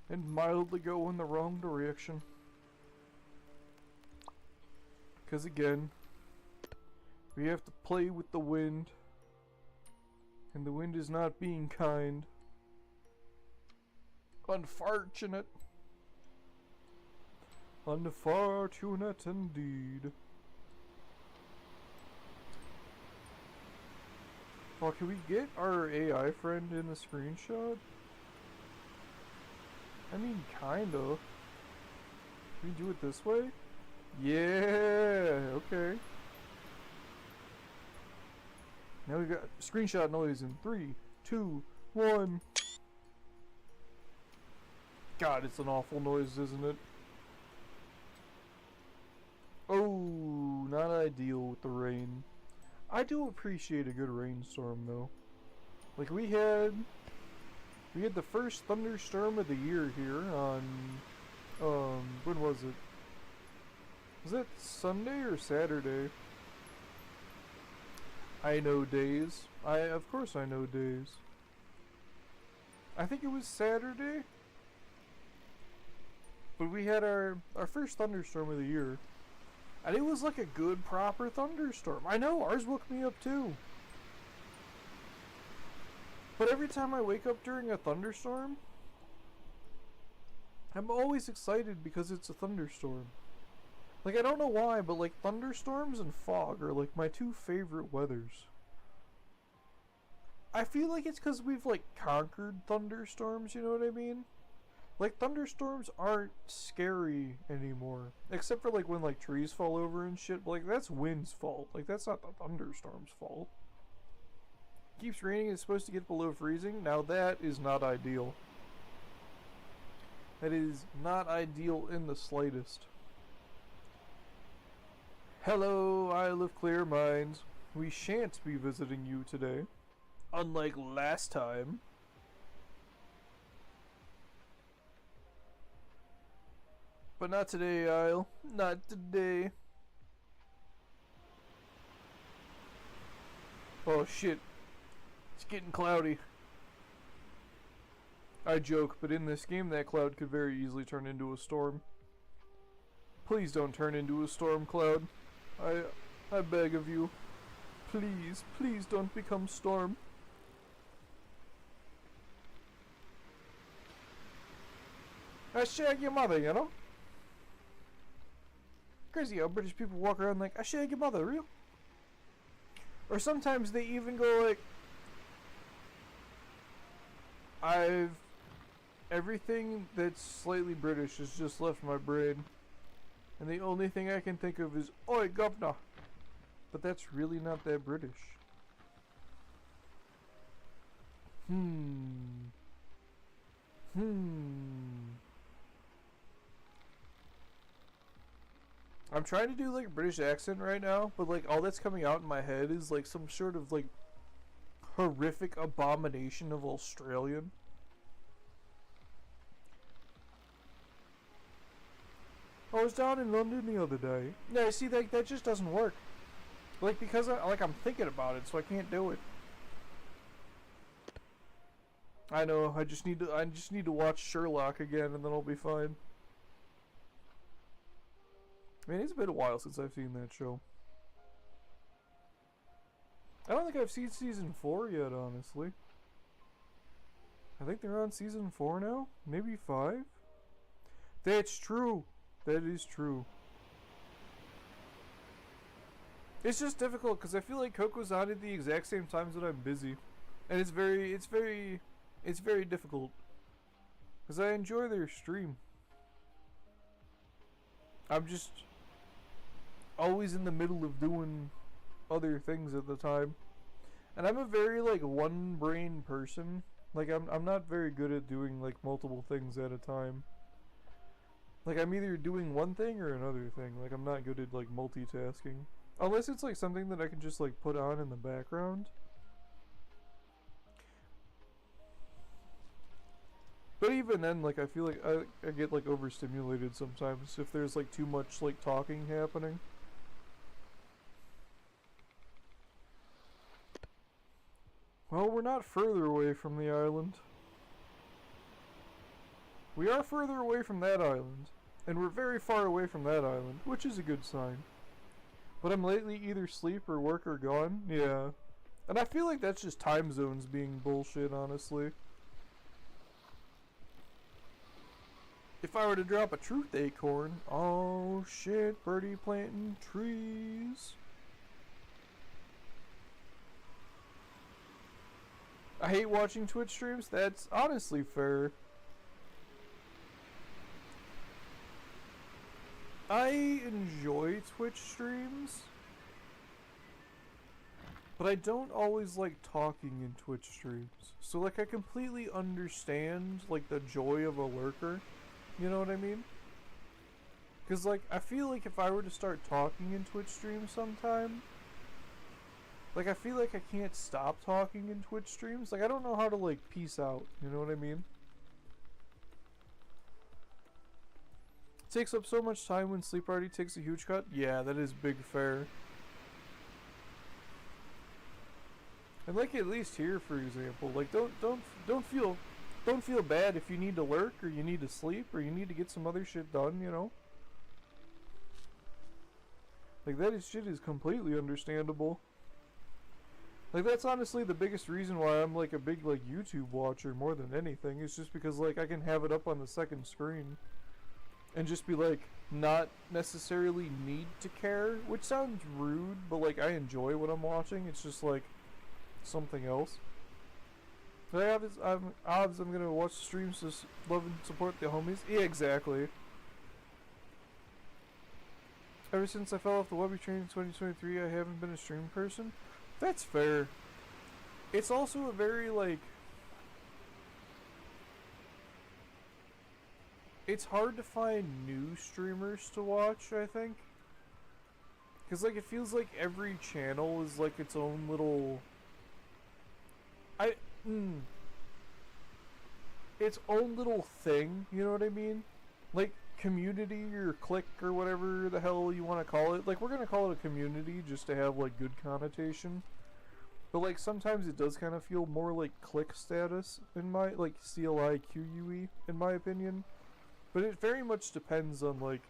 Speaker 1: And mildly go in the wrong direction. Because again, we have to play with the wind. And the wind is not being kind. Unfortunate. Unfortunate indeed. Oh, can we get our AI friend in the screenshot? I mean, kinda. Can we do it this way? Yeah, okay. Now we got screenshot noise in 3, 2, 1. God, it's an awful noise, isn't it? Oh, not ideal with the rain. I do appreciate a good rainstorm though. Like we had the first thunderstorm of the year here on when was it? Was that Sunday or Saturday? I know days. Of course I know days. I think it was Saturday. But we had our first thunderstorm of the year. And it was like a good proper thunderstorm. I know, ours woke me up too. But every time I wake up during a thunderstorm, I'm always excited because it's a thunderstorm. Like, I don't know why, but like thunderstorms and fog are like my two favorite weathers. I feel like it's because we've like conquered thunderstorms, you know what I mean? Like, thunderstorms aren't scary anymore. Except for, like, when, like, trees fall over and shit. But, like, that's wind's fault. Like, that's not the thunderstorm's fault. Keeps raining, it's supposed to get below freezing. Now, that is not ideal. That is not ideal in the slightest. Hello, Isle of Clear Minds. We shan't be visiting you today. Unlike last time. But not today, Isle. Not today. Oh shit. It's getting cloudy. I joke, but in this game that cloud could very easily turn into a storm. Please don't turn into a storm cloud. I beg of you. Please, please don't become storm. I shag your mother, you know? Crazy how British people walk around like, I shag your mother, real? Or sometimes they even go like, everything that's slightly British has just left my brain. And the only thing I can think of is, oi, governor. But that's really not that British. I'm trying to do like a British accent right now, but like all that's coming out in my head is like some sort of like horrific abomination of Australian. I was down in London the other day. Yeah, see, that just doesn't work. Like because I'm thinking about it, so I can't do it. I know. I just need to watch Sherlock again, and then I'll be fine. I mean, it's been a while since I've seen that show. I don't think I've seen season 4 yet, honestly. I think they're on season 4 now? Maybe 5? That's true! That is true. It's just difficult because I feel like Coco's on at the exact same times that I'm busy. And it's very difficult. Because I enjoy their stream. I'm just always in the middle of doing other things at the time. And I'm a very like one brain person. Like I'm not very good at doing like multiple things at a time. Like I'm either doing one thing or another thing. Like I'm not good at like multitasking. Unless it's like something that I can just like put on in the background. But even then, like, I feel like I get, like, overstimulated sometimes if there's, like, too much, like, talking happening. Well, we're not further away from the island. We are further away from that island. And we're very far away from that island, which is a good sign. But I'm lately either asleep or work or gone. Yeah. And I feel like that's just time zones being bullshit, honestly. If I were to drop a truth acorn, oh shit, birdie planting trees. I hate watching Twitch streams. That's honestly fair. I enjoy Twitch streams, but I don't always like talking in Twitch streams. So like I completely understand like the joy of a lurker. You know what I mean? Cause like I feel like if I were to start talking in Twitch streams sometime, like I feel like I can't stop talking in Twitch streams. Like I don't know how to like peace out. You know what I mean? Takes up so much time when sleep already takes a huge cut. Yeah, that is big fair. And like at least here, for example, like don't feel bad if you need to lurk or you need to sleep or you need to get some other shit done. You know, like that shit is completely understandable. Like that's honestly the biggest reason why I'm like a big like YouTube watcher more than anything. It's just because like I can have it up on the second screen. And just be like, not necessarily need to care, which sounds rude, but like I enjoy what I'm watching. It's just like something else. I'm gonna watch streams to love and support the homies. Yeah, exactly. Ever since I fell off the Webby train in 2023, I haven't been a stream person. That's fair. It's also a very like. It's hard to find new streamers to watch, I think. Because, like, it feels like every channel is, like, its own little... Its own little thing, you know what I mean? Like, community or clique or whatever the hell you want to call it. Like, we're going to call it a community just to have, like, good connotation. But, like, sometimes it does kind of feel more like clique status in my... Like, CLIQUE, in my opinion. But it very much depends on, like,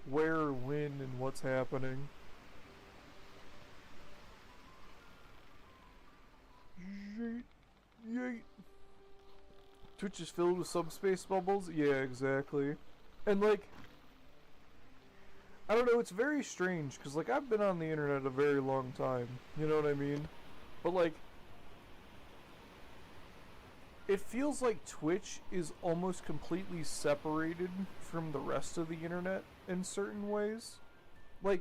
Speaker 1: where, when, and what's happening. Yeet. Yeet. Twitch is filled with subspace bubbles? Yeah, exactly. And, like, I don't know, it's very strange, because, like, I've been on the internet a very long time. You know what I mean? But, like, it feels like Twitch is almost completely separated from the rest of the internet in certain ways. Like,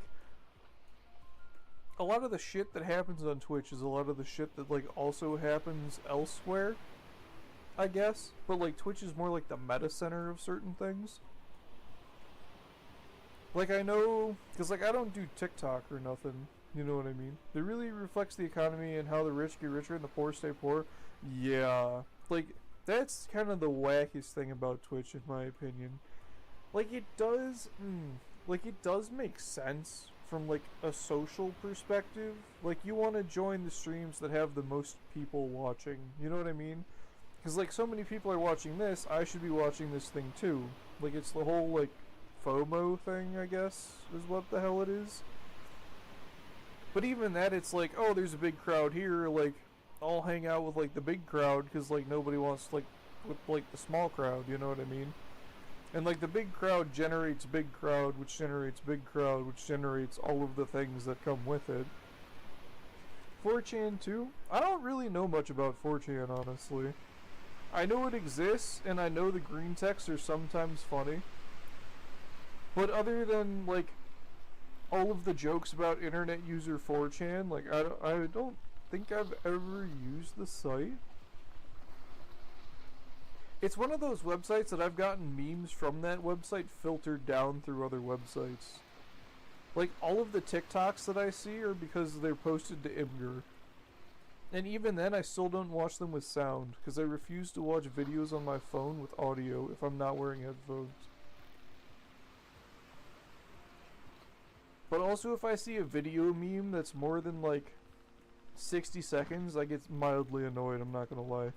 Speaker 1: a lot of the shit that happens on Twitch is a lot of the shit that, like, also happens elsewhere, I guess. But, like, Twitch is more like the meta center of certain things. Like, I know, because, like, I don't do TikTok or nothing, you know what I mean? It really reflects the economy and how the rich get richer and the poor stay poor. Yeah. Like, that's kind of the wackiest thing about Twitch, in my opinion. Like, it does make sense from, like, a social perspective. Like, you want to join the streams that have the most people watching, you know what I mean? Because, like, so many people are watching this, I should be watching this thing too. Like, it's the whole, like, FOMO thing, I guess, is what the hell it is. But even that, it's like, oh, there's a big crowd here, like, I'll hang out with, like, the big crowd, because, like, nobody wants, like, with, like, the small crowd, you know what I mean? And, like, the big crowd generates big crowd, which generates big crowd, which generates all of the things that come with it. 4chan, too? I don't really know much about 4chan, honestly. I know it exists, and I know the green texts are sometimes funny. But other than, like, all of the jokes about internet user 4chan, like, I don't think I've ever used the site. It's one of those websites that I've gotten memes from that website filtered down through other websites. Like, all of the TikToks that I see are because they're posted to Imgur. And even then, I still don't watch them with sound, because I refuse to watch videos on my phone with audio if I'm not wearing headphones. But also, if I see a video meme that's more than, like, 60 seconds, I get mildly annoyed, I'm not gonna lie.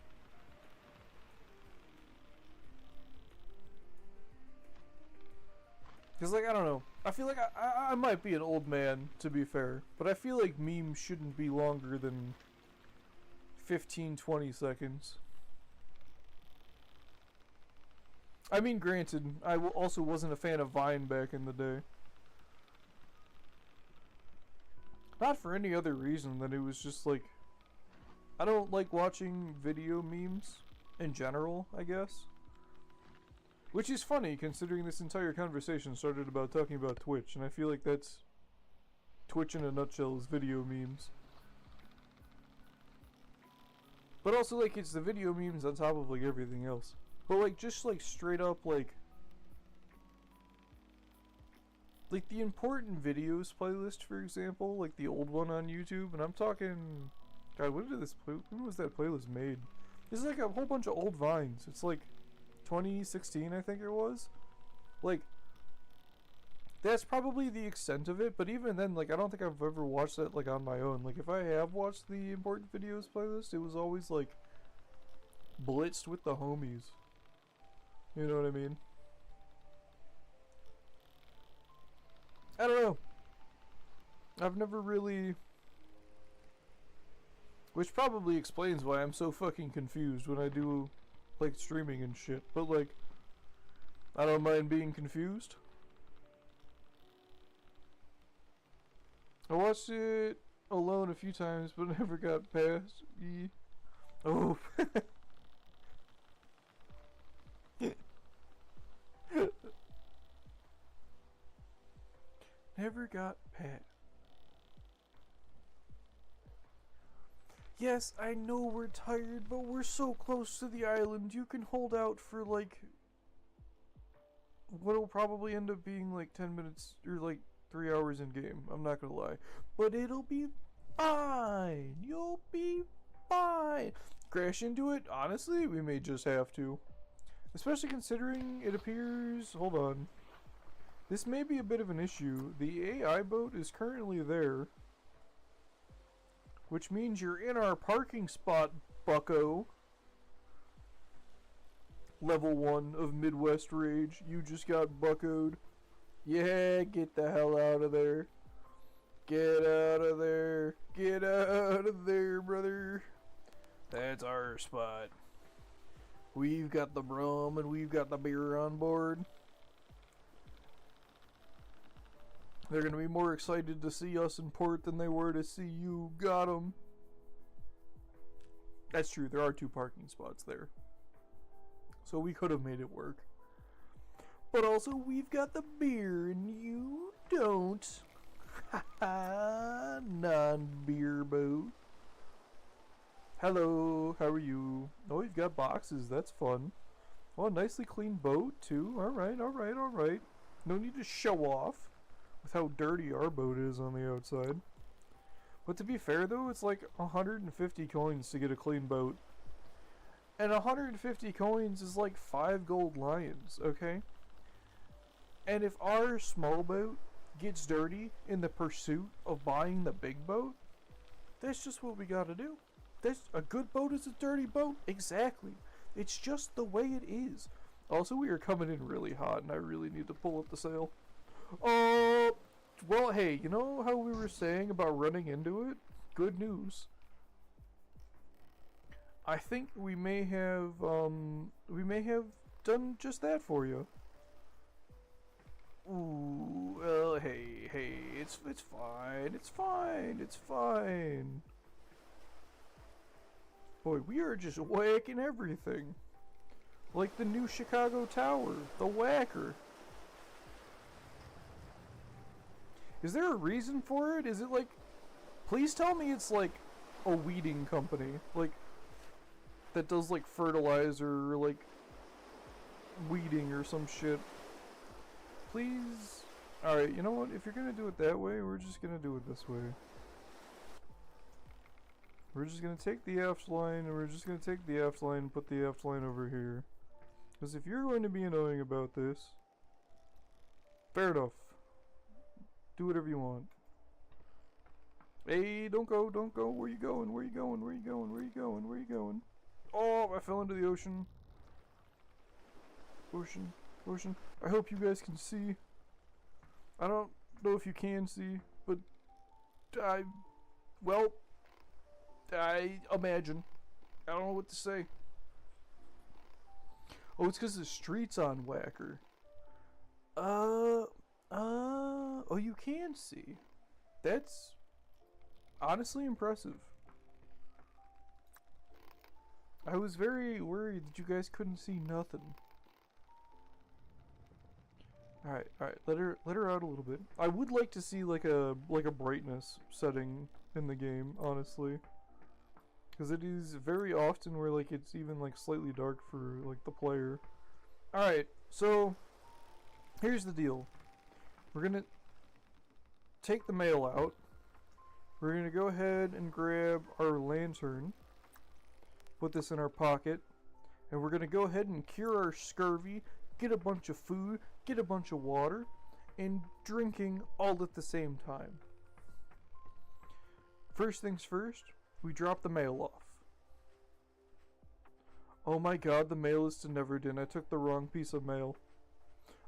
Speaker 1: Because, like, I don't know. I feel like I might be an old man, to be fair. But I feel like memes shouldn't be longer than 15-20 seconds. I mean, granted, I also wasn't a fan of Vine back in the day. Not for any other reason than it was just like... I don't like watching video memes in general, I guess. Which is funny, considering this entire conversation started about talking about Twitch, and I feel like that's... Twitch in a nutshell is video memes. But also, like, it's the video memes on top of, like, everything else. But, like, just, like, straight up, like... Like, the important videos playlist, for example, like the old one on YouTube, and I'm talking... God, when was that playlist made? This is like a whole bunch of old Vines. It's like 2016, I think it was. Like, that's probably the extent of it, but even then, like, I don't think I've ever watched that, like, on my own. Like, if I have watched the important videos playlist, it was always, like, blitzed with the homies. You know what I mean? I don't know. I've never really... Which probably explains why I'm so fucking confused when I do, like, streaming and shit. But, like, I don't mind being confused. I watched it alone a few times, but never got past E. Oh. Never got past. Yes, I know we're tired, but we're so close to the island. You can hold out for, like, what'll probably end up being, like, 10 minutes, or, like, 3 hours in game. I'm not gonna lie. But it'll be fine. You'll be fine. Crash into it? Honestly, we may just have to. Especially considering it appears... Hold on. This may be a bit of an issue. The AI boat is currently there. Which means you're in our parking spot, bucko. Level 1 of Midwest Rage. You just got buckoed. Yeah, get the hell out of there. Get out of there. Get out of there, brother. That's our spot. We've got the rum and we've got the beer on board. They're gonna be more excited to see us in port than they were to see you. Got 'em. That's true, there are 2 parking spots there. So we could have made it work. But also, we've got the beer and you don't. Haha, non-beer boat. Hello, how are you? Oh, you've got boxes, that's fun. Oh, a nicely clean boat, too. Alright, alright, alright. No need to show off with how dirty our boat is on the outside. But to be fair though, it's like 150 coins to get a clean boat. And 150 coins is like 5 gold lions, okay? And if our small boat gets dirty in the pursuit of buying the big boat, that's just what we gotta do. A good boat is a dirty boat. Exactly. It's just the way it is. Also, we are coming in really hot and I really need to pull up the sail. Well, hey, you know how we were saying about running into it? Good news. I think we may have done just that for you. Ooh, well, hey, it's fine, it's fine, it's fine. Boy, we are just whacking everything. Like the new Chicago Tower, the whacker. Is there a reason for it? Is it like... Please tell me it's like a weeding company. Like, that does like fertilizer or like weeding or some shit. Please? Alright, you know what? If you're gonna do it that way, we're just gonna do it this way. We're just gonna take the aft line, and we're just gonna take the aft line and put the aft line over here. Because if you're going to be annoying about this, fair enough. Do whatever you want. Hey, don't go, don't go. Where you going? Where you going? Where you going? Where you going? Where you going? Oh, I fell into the ocean. Ocean, ocean. I hope you guys can see. I don't know if you can see, but well, I imagine. I don't know what to say. Oh, it's because the street's on Whacker. Oh, you can see. That's honestly impressive. I was very worried that you guys couldn't see nothing. Alright, let her out a little bit. I would like to see like a brightness setting in the game, honestly. Because it is very often where like it's even like slightly dark for like the player. Alright, so here's the deal. We're gonna take the mail out. We're gonna go ahead and grab our lantern. Put this in our pocket. And we're gonna go ahead and cure our scurvy. Get a bunch of food, get a bunch of water, and drinking all at the same time. First things first, we drop the mail off. Oh my god, the mail is to Neverden. I took the wrong piece of mail.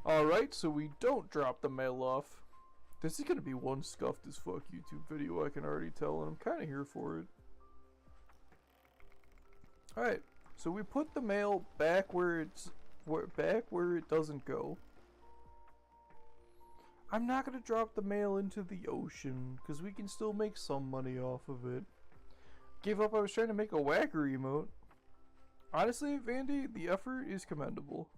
Speaker 1: Alright, so we don't drop the mail off. This is gonna be one scuffed as fuck YouTube video, I can already tell, and I'm kinda here for it. Alright, so we put the mail back where it's back where it doesn't go. I'm not gonna drop the mail into the ocean because we can still make some money off of it. Gave up. I was trying to make a Whacker emote. Honestly, Vandy, the effort is commendable.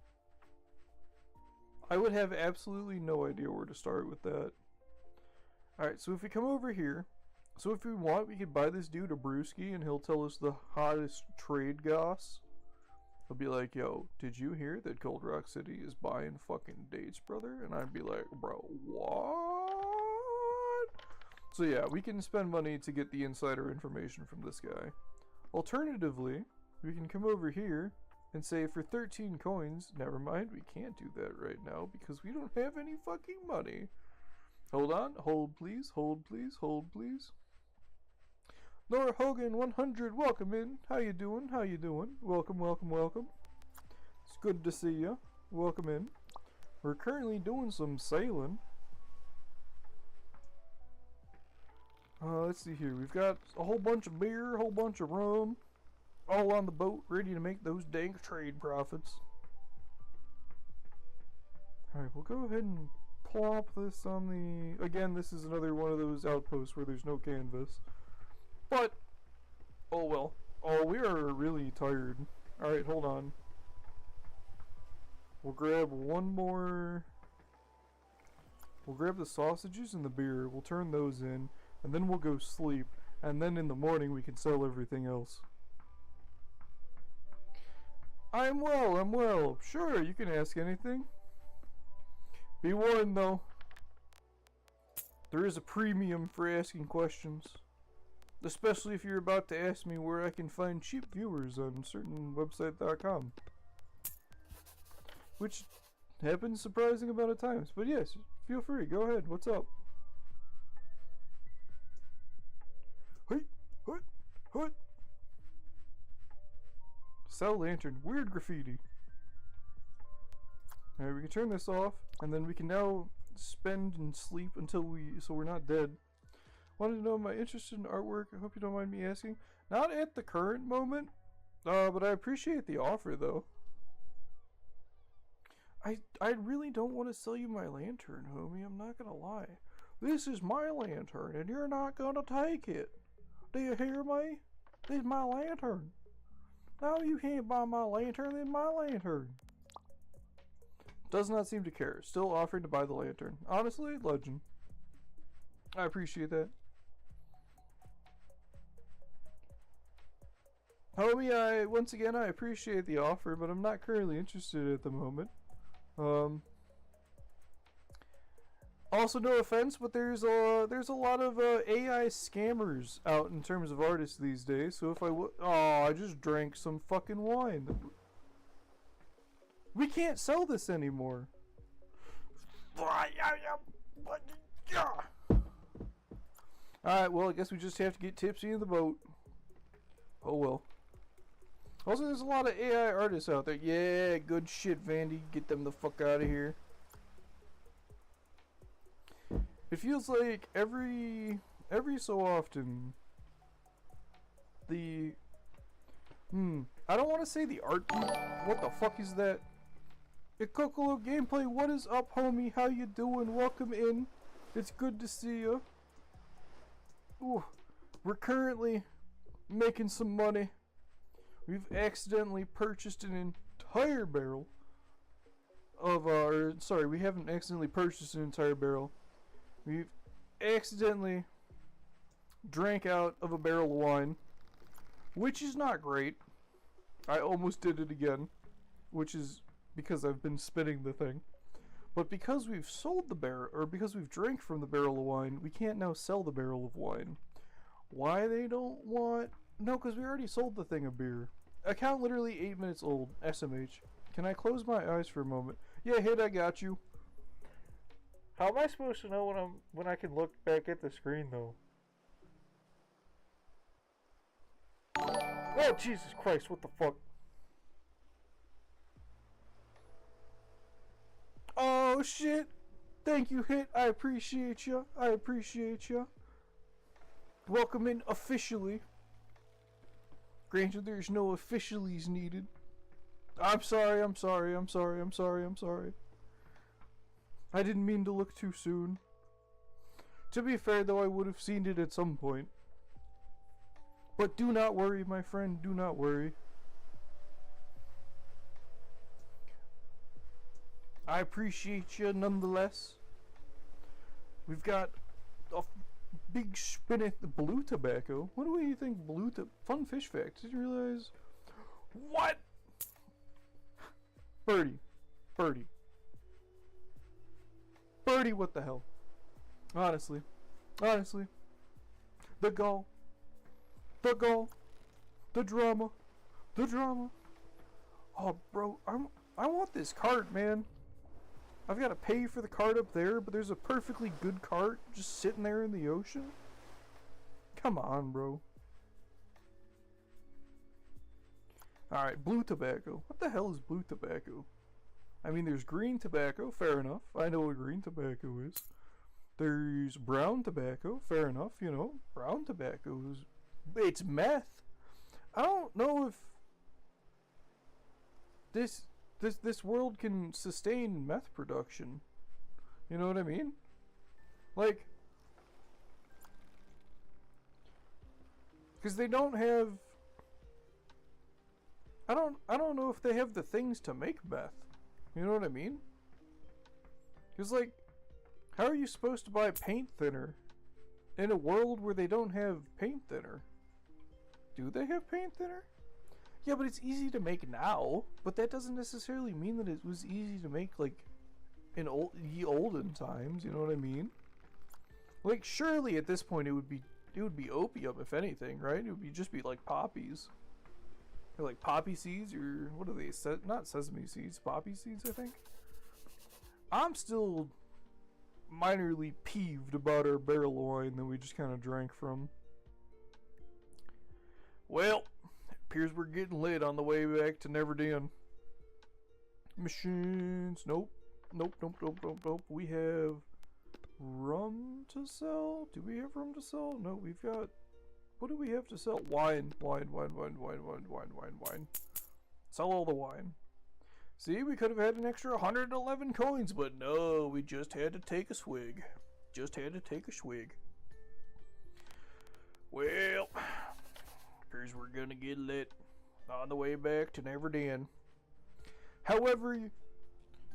Speaker 1: I would have absolutely no idea where to start with that. Alright, so if we come over here, so if we want, we could buy this dude a brewski and he'll tell us the hottest trade goss. He'll be like, yo, did you hear that Gold Rock City is buying fucking dates, brother? And I'd be like, bro, what? So yeah, we can spend money to get the insider information from this guy. Alternatively, we can come over here and say for 13 coins, never mind, we can't do that right now because we don't have any fucking money. Hold on, hold please, hold please, hold please. Nora Hogan 100, welcome in. How you doing? How you doing? Welcome, welcome, welcome. It's good to see you. Welcome in. We're currently doing some sailing. Let's see here. We've got a whole bunch of beer, a whole bunch of rum, all on the boat, ready to make those dank trade profits. Alright, we'll go ahead and plop this on the... Again, this is another one of those outposts where there's no canvas. But, oh well. Oh, we are really tired. Alright, hold on. We'll grab one more... We'll grab the sausages and the beer. We'll turn those in. And then we'll go sleep. And then in the morning we can sell everything else. I'm well, I'm well. Sure, you can ask anything. Be warned though. There is a premium for asking questions. Especially if you're about to ask me where I can find cheap viewers on certain website.com. Which happens a surprising amount of times. But yes, feel free, go ahead, what's up? Hey, hut, hut. Sell lantern, weird graffiti. Alright, we can turn this off, and then we can now spend and sleep until we're not dead. Wanted to know, am I interested in artwork? I hope you don't mind me asking. Not at the current moment, but I appreciate the offer though. I really don't want to sell you my lantern, homie, I'm not gonna lie. This is my lantern, and you're not gonna take it. Do you hear me? This is my lantern. No, you can't buy my lantern, this is my lantern. Does not seem to care. Still offering to buy the lantern. Honestly, legend. I appreciate that. Homie, once again, I appreciate the offer, but I'm not currently interested at the moment. Also, no offense, but there's a lot of AI scammers out in terms of artists these days. So if I just drank some fucking wine. We can't sell this anymore. Alright, well, I guess we just have to get tipsy in the boat. Oh well. Also, there's a lot of AI artists out there. Yeah, good shit, Vandy. Get them the fuck out of here. It feels like every so often I don't want to say the art. What the fuck is that? Ikokolo Gameplay, what is up, homie? How you doing? Welcome in. It's good to see you. Ooh, we're currently making some money. We've accidentally purchased an entire barrel of we haven't accidentally purchased an entire barrel. We've accidentally drank out of a barrel of wine, which is not great. I almost did it again, which is because I've been spinning the thing. But because we've sold the barrel, or because we've drank from the barrel of wine, we can't now sell the barrel of wine. Why they don't want... No, because we already sold the thing of beer. Account literally 8 minutes old. SMH. Can I close my eyes for a moment? Yeah, Hit, I got you. How am I supposed to know when I can look back at the screen, though? Oh, Jesus Christ, what the fuck? Oh, shit! Thank you, Hit. I appreciate you. I appreciate you. Welcome in officially. Granted, there's no officiallys needed. I'm sorry, I'm sorry, I'm sorry, I'm sorry, I'm sorry. I didn't mean to look too soon. To be fair, though, I would have seen it at some point. But do not worry, my friend, do not worry. I appreciate you nonetheless. We've got a big spinach blue tobacco. What do you think blue fun fish fact? Did you realize? What? Birdie. Birdie. Birdie, what the hell? Honestly. Honestly. The goal. The goal. The drama. The drama. Oh, bro, I want this cart, man. I've got to pay for the cart up there, but there's a perfectly good cart just sitting there in the ocean. Come on, bro. Alright, blue tobacco. What the hell is blue tobacco? I mean, there's green tobacco, fair enough. I know what green tobacco is. There's brown tobacco, fair enough, you know. Brown tobacco is... It's meth. I don't know if... This world can sustain meth production. You know what I mean? Like... Because they don't have... I don't know if they have the things to make meth. You know what I mean? Because, like, how are you supposed to buy paint thinner in a world where they don't have paint thinner? Do they have paint thinner? Yeah, but it's easy to make now. But that doesn't necessarily mean that it was easy to make, like, in ye olden times. You know what I mean? Like, surely at this point it would be opium, if anything, right? It would just be like poppies. Or like poppy seeds, or what are they? Not sesame seeds, poppy seeds, I think. I'm still minorly peeved about our barrel of wine that we just kind of drank from. Well, it appears we're getting lit on the way back to Neverdin. Machines. Nope. Nope, nope, nope, nope, nope. We have rum to sell? Do we have rum to sell? No, we've got... What do we have to sell? Wine. Wine, wine, wine, wine, wine, wine, wine, wine. Sell all the wine. See, we could have had an extra 111 coins, but no, we just had to take a swig. Just had to take a swig. Well, appears we're gonna get lit on the way back to Neverdin. However,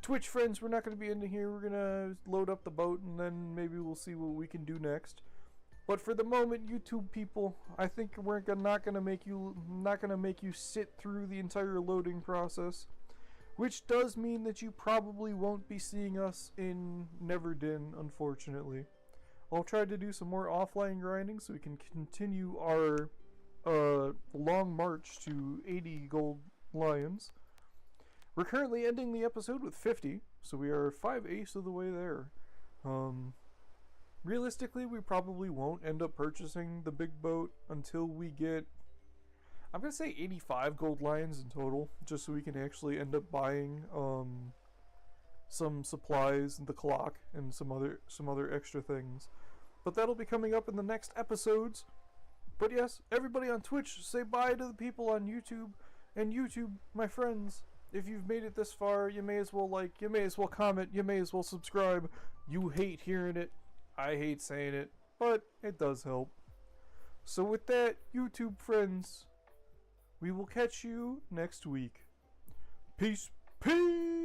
Speaker 1: Twitch friends, we're not gonna be in here. We're gonna load up the boat and then maybe we'll see what we can do next. But for the moment, YouTube people, I think not gonna make you sit through the entire loading process. which does mean that you probably won't be seeing us in Neverdin, unfortunately. I'll try to do some more offline grinding so we can continue our long march to 80 gold lions. We're currently ending the episode with 50, so we are 5/8 of the way there. Realistically, we probably won't end up purchasing the big boat until we get, I'm gonna say 85 gold lions in total, just so we can actually end up buying some supplies, the clock, and some other extra things. But that'll be coming up in the next episodes. But yes, everybody on Twitch, say bye to the people on YouTube. And YouTube, my friends, if you've made it this far, you may as well like, you may as well comment, you may as well subscribe. You hate hearing it. I hate saying it, but it does help. So with that, YouTube friends, we will catch you next week. Peace. Peace!